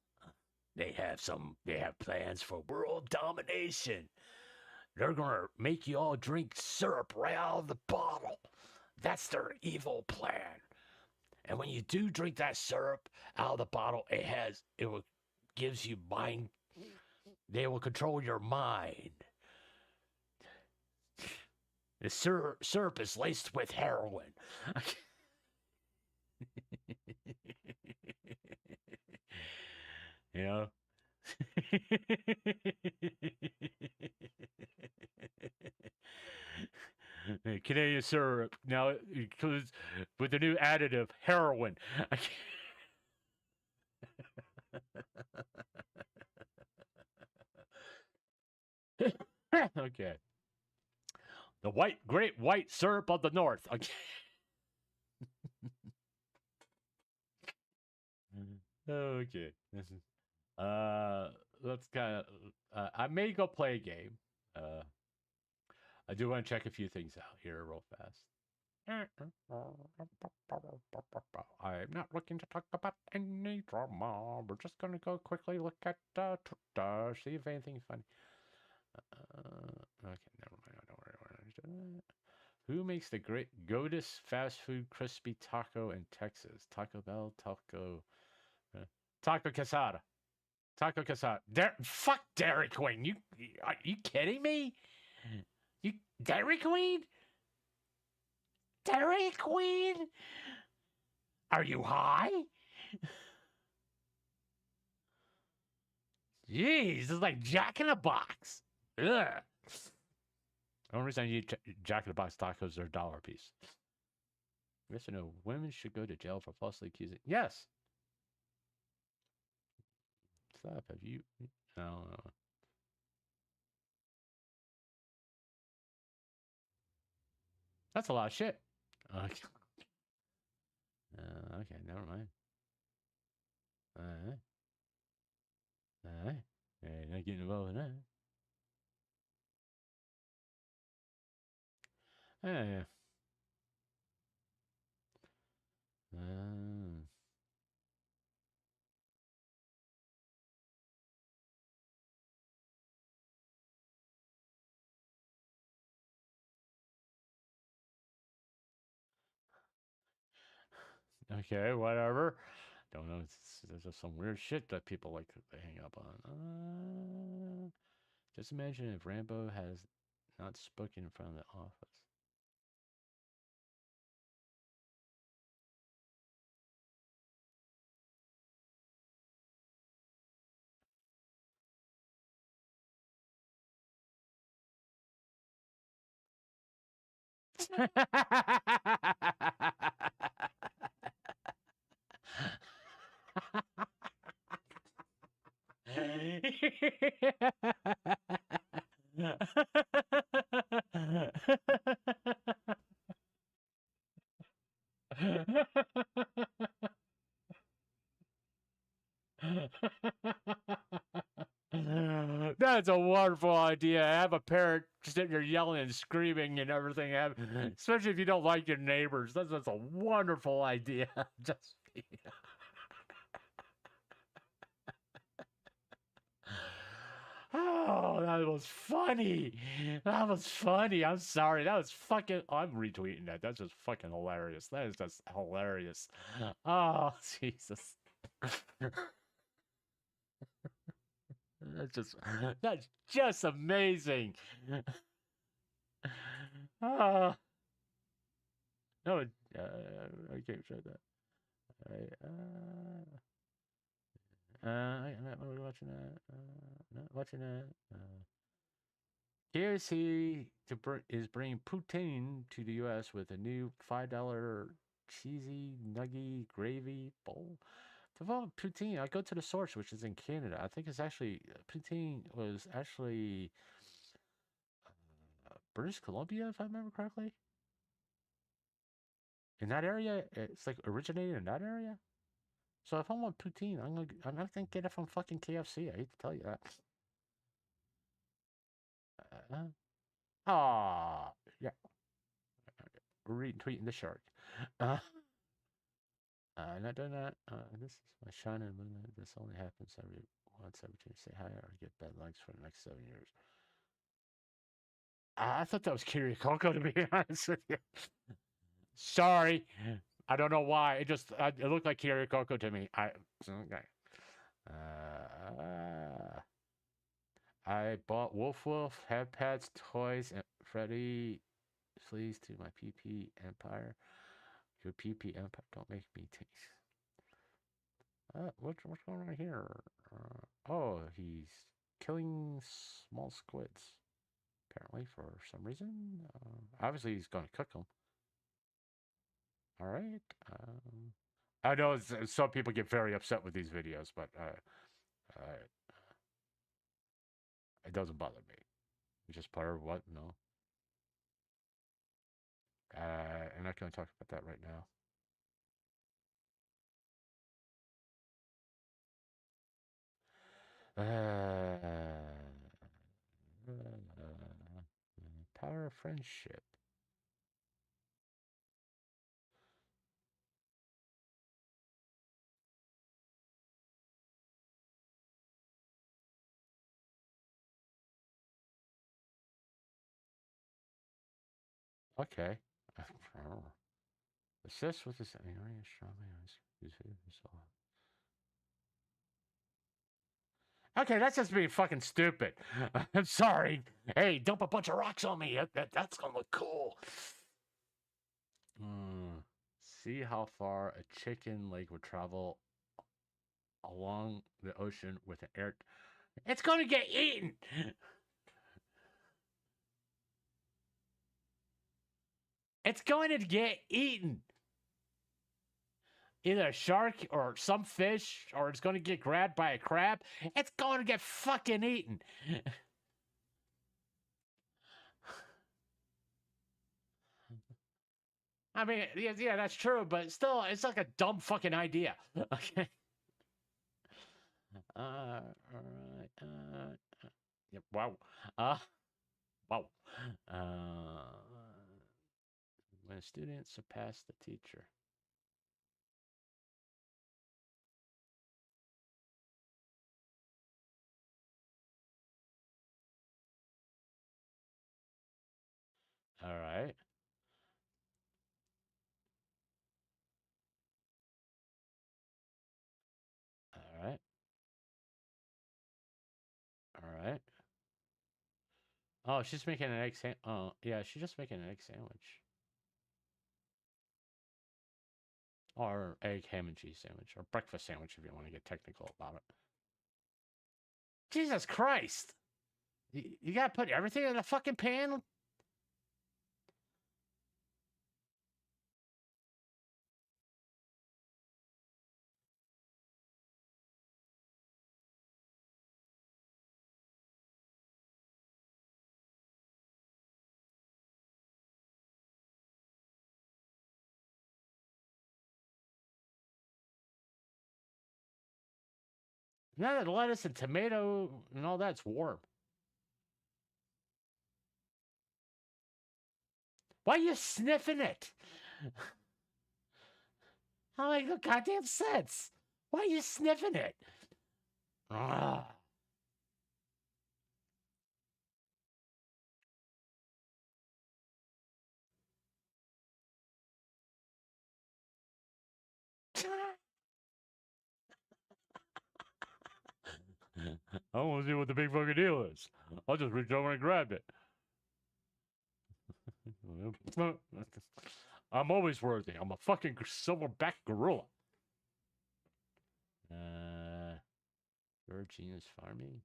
They have plans for world domination. They're gonna make you all drink syrup right out of the bottle. That's their evil plan. And when you do drink that syrup out of the bottle, gives you mind. They will control your mind. The syrup is laced with heroin. You know? Canadian syrup now includes with the new additive heroin. Okay. The great white syrup of the north. Okay. Okay. Let's kind of. I may go play a game. I do want to check a few things out here real fast. I'm not looking to talk about any drama. We're just gonna go quickly look at Twitter, see if anything's funny. Okay, never mind. I don't worry about it. Who makes the great Godis fast food crispy taco in Texas? Taco Bell, Taco Casada. Taco Casada. Fuck Dairy Queen. Are you kidding me? You Dairy Queen? Dairy Queen? Are you high? Jeez, it's like Jack in a Box. Ugh. The only reason I eat Jack in the Box tacos are $1 a piece. Yes or no? Women should go to jail for falsely accusing. Yes. stuff. Have you? No. That's a lot of shit. Okay. Okay, never mind. Alright. Hey, not getting involved in that. Yeah. Okay, whatever. Don't know. There's just some weird shit that people like to hang up on. Just imagine if Rambo has not spoken in front of the office. That's a wonderful idea. Have a parrot sitting there yelling and screaming and everything. Especially if you don't like your neighbors. That's a wonderful idea. Just. Oh, that was funny. That was funny. I'm sorry. That was fucking. I'm retweeting that. That's just fucking hilarious. That is just hilarious. Oh, Jesus. That's just amazing. No, I can't show that. We're watching that. Not watching that. KFC is bringing poutine to the U.S. with a new $5 cheesy nugget gravy bowl. Develop poutine. I go to the source, which is in Canada. I think it's actually poutine was actually British Columbia, if I remember correctly. In that area, it's like originated in that area. So if I want poutine, I'm gonna get it from fucking KFC. I hate to tell you that. Yeah. Retweeting the shark. Not doing that. This is my shining moonlight. This only happens once every time you say hi or get bad likes for the next 7 years. I thought that was Kirikoko, to be honest with you. Sorry. I don't know why. It looked like Kirikoko to me. Okay. I bought Wolf, Head Pets, toys, and Freddy flees to my PP Empire. Your PP Empire, don't make me taste. What's going on here? Oh, he's killing small squids. Apparently, for some reason. Obviously, he's going to cook them. All right. I know some people get very upset with these videos, but it doesn't bother me. It's just part of what? No. I'm not going to talk about that right now. Power of friendship. Okay. Assist with this area strongly. Okay, that's just being fucking stupid. I'm sorry. Hey, dump a bunch of rocks on me. That's gonna look cool. See how far a chicken leg would travel along the ocean with an air. It's gonna get eaten. It's going to get eaten. either a shark or some fish, or it's going to get grabbed by a crab. It's going to get fucking eaten. I mean, yeah, that's true, but still, it's like a dumb fucking idea. Okay. All right. Yep. Wow. Wow. When a student surpassed the teacher. All right. All right. All right. Oh, she's making an egg sandwich. Oh, yeah, she's just making an egg sandwich. Or egg, ham, and cheese sandwich. Or breakfast sandwich if you want to get technical about it. Jesus Christ! You gotta put everything in the fucking pan? Now that lettuce and tomato and all that's warm. Why are you sniffing it? How make no goddamn sense? Why are you sniffing it? Ah. I want to see what the big fucking deal is. I'll just reach over and grab it. I'm always worthy. I'm a fucking silverback gorilla. Your genius farming.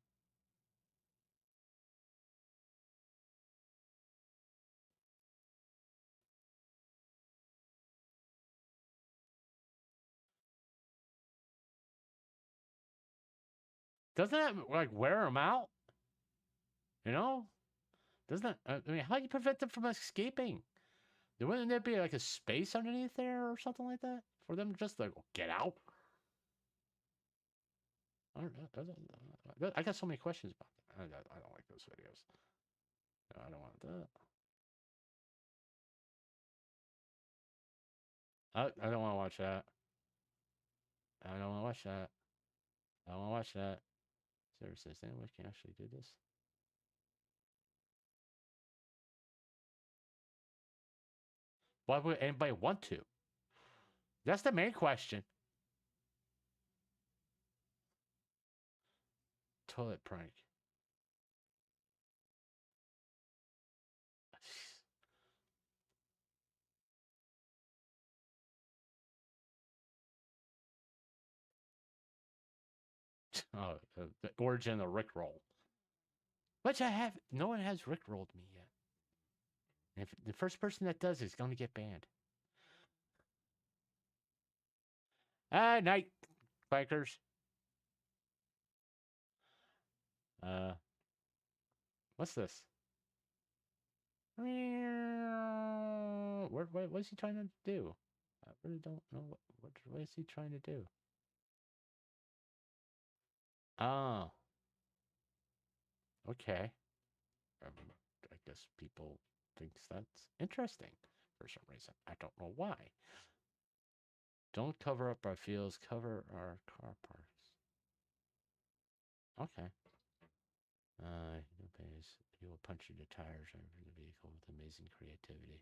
Doesn't that like wear them out? You know? Doesn't that? I mean, how do you prevent them from escaping? Wouldn't there be like a space underneath there or something like that for them to just like get out? I don't know. I got so many questions about that. I don't like those videos. I don't want that. I don't want to watch that. I don't want to watch that. I don't want to watch that. Seriously, is anyone can actually do this? Why would anybody want to? That's the main question. Toilet prank. Oh, the origin of Rickroll. Which I have. No one has Rickrolled me yet. And if the first person that does is going to get banned. Night, bikers. What's this? What is he trying to do? I really don't know what is he trying to do. Oh. Okay. I guess people thinks that's interesting for some reason. I don't know why. Don't cover up our fields, cover our car parks. Okay. He will punch you the tires over the vehicle with amazing creativity.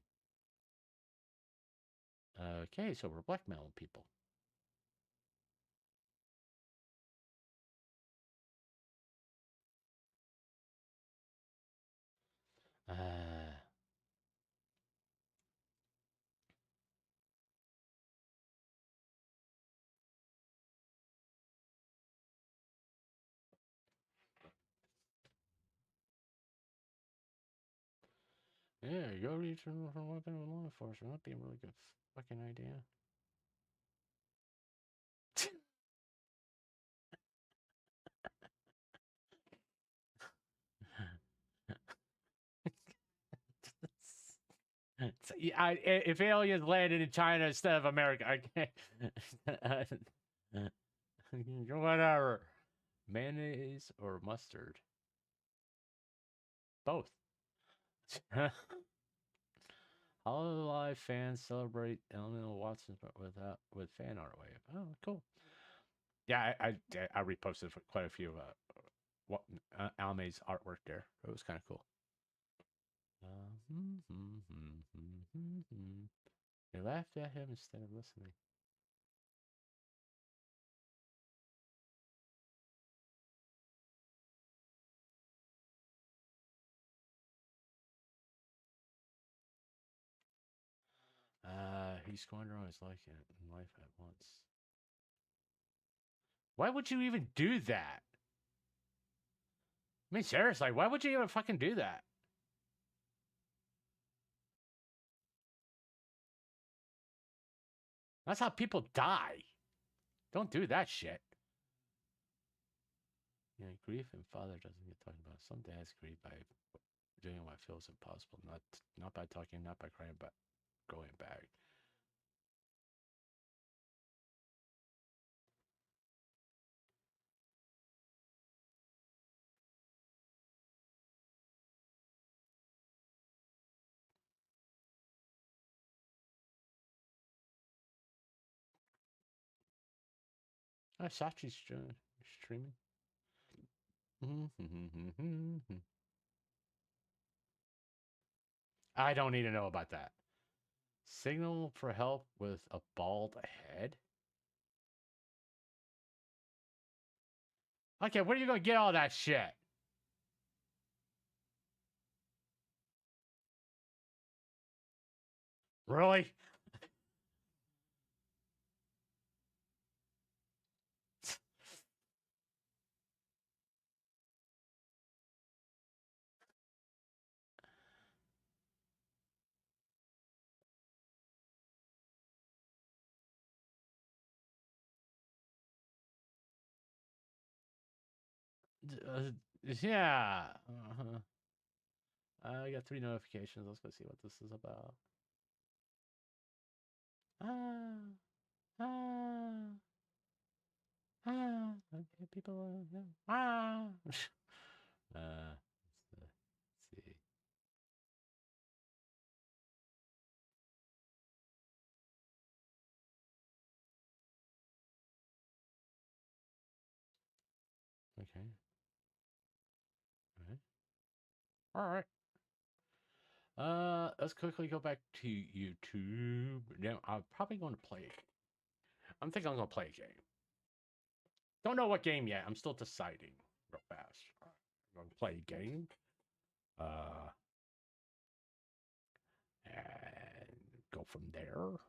Okay, so we're blackmailing people. Yeah, go reach for weapon with law enforcement. That'd be a really good fucking idea. if aliens landed in China instead of America, I can't. Whatever. Mayonnaise or mustard? Both. Hololive fans celebrate Elemental Watson with fan art wave. Oh, cool. Yeah, I reposted quite a few Alme's artwork there. It was kind of cool. They laughed at him instead of listening. He squandered all his life at once. Why would you even do that? I mean, seriously, why would you even fucking do that? That's how people die. Don't do that shit. Yeah, grief and father doesn't get talked about. Some dads grieve by doing what feels impossible, not by talking, not by crying, but going back. Sachi's streaming. I don't need to know about that. Signal for help with a bald head? Okay, where are you going to get all that shit? Really? Yeah. I got 3 notifications. Let's go see what this is about. Okay, people. Let's see. Okay. All right. Let's quickly go back to YouTube. Now, I'm probably going to play. I'm thinking I'm going to play a game. Don't know what game yet. I'm still deciding real fast. I'm going to play a game. And go from there.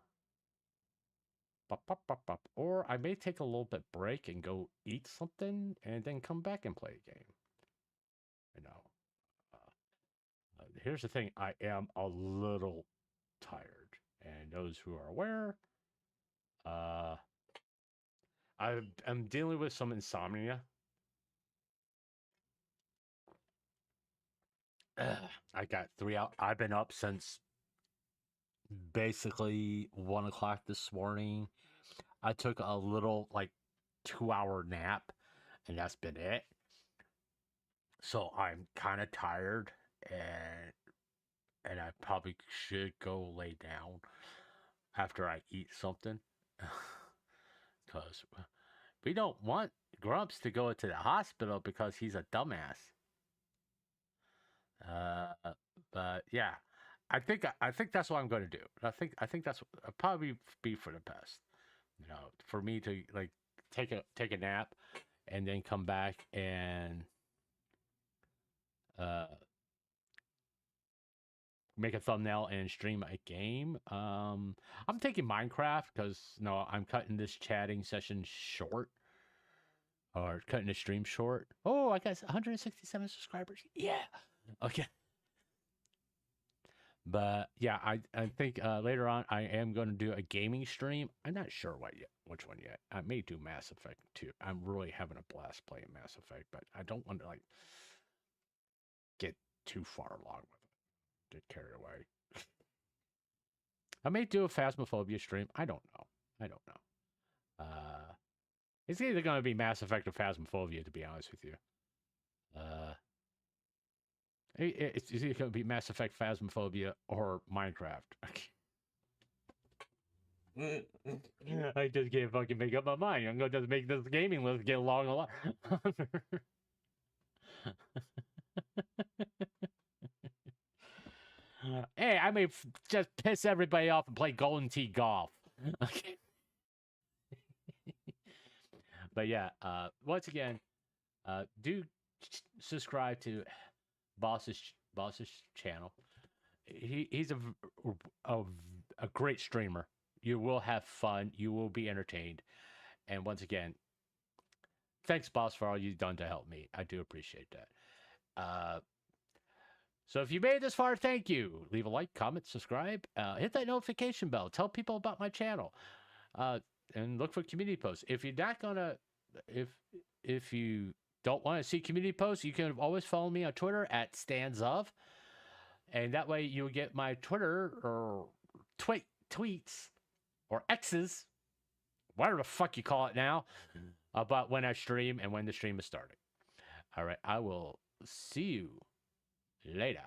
Or I may take a little bit break and go eat something and then come back and play a game. You know. Here's the thing. I am a little tired. And those who are aware, I'm dealing with some insomnia. I got 3 out. I've been up since basically 1 o'clock this morning. I took a little 2-hour nap, and that's been it. So I'm kind of tired, and I probably should go lay down after I eat something. Because we don't want Grumps to go to the hospital because he's a dumbass. But yeah, I think that's what I'm going to do. I think that's probably be for the best. You know, for me to take a nap and then come back and make a thumbnail and stream a game. I'm taking Minecraft because I'm cutting this chatting session short. Or cutting the stream short. Oh, I got 167 subscribers. Yeah. Okay. But yeah, I think later on I am going to do a gaming stream. I'm not sure which one yet. I may do Mass Effect 2. I'm really having a blast playing Mass Effect, but I don't want to get too far along with it. Get carried away. I may do a Phasmophobia stream. I don't know. It's either going to be Mass Effect or Phasmophobia, to be honest with you. It's either going to be Mass Effect, Phasmophobia, or Minecraft. I just can't fucking make up my mind. I'm going to just make this gaming list get along a lot. Hey, I may just piss everybody off and play Golden Tee Golf. Okay. But yeah, once again, do subscribe to Boss's channel. He's a great streamer. You will have fun. You will be entertained. And once again, thanks, Boss, for all you've done to help me. I do appreciate that. So if you made it this far, thank you. Leave a like, comment, subscribe. Hit that notification bell. Tell people about my channel. And look for community posts. If you're not gonna, if you don't want to see community posts, you can always follow me on Twitter at @standsof, and that way you'll get my Twitter or tweets or X's, whatever the fuck you call it now, about when I stream and when the stream is starting. All right, I will see you later.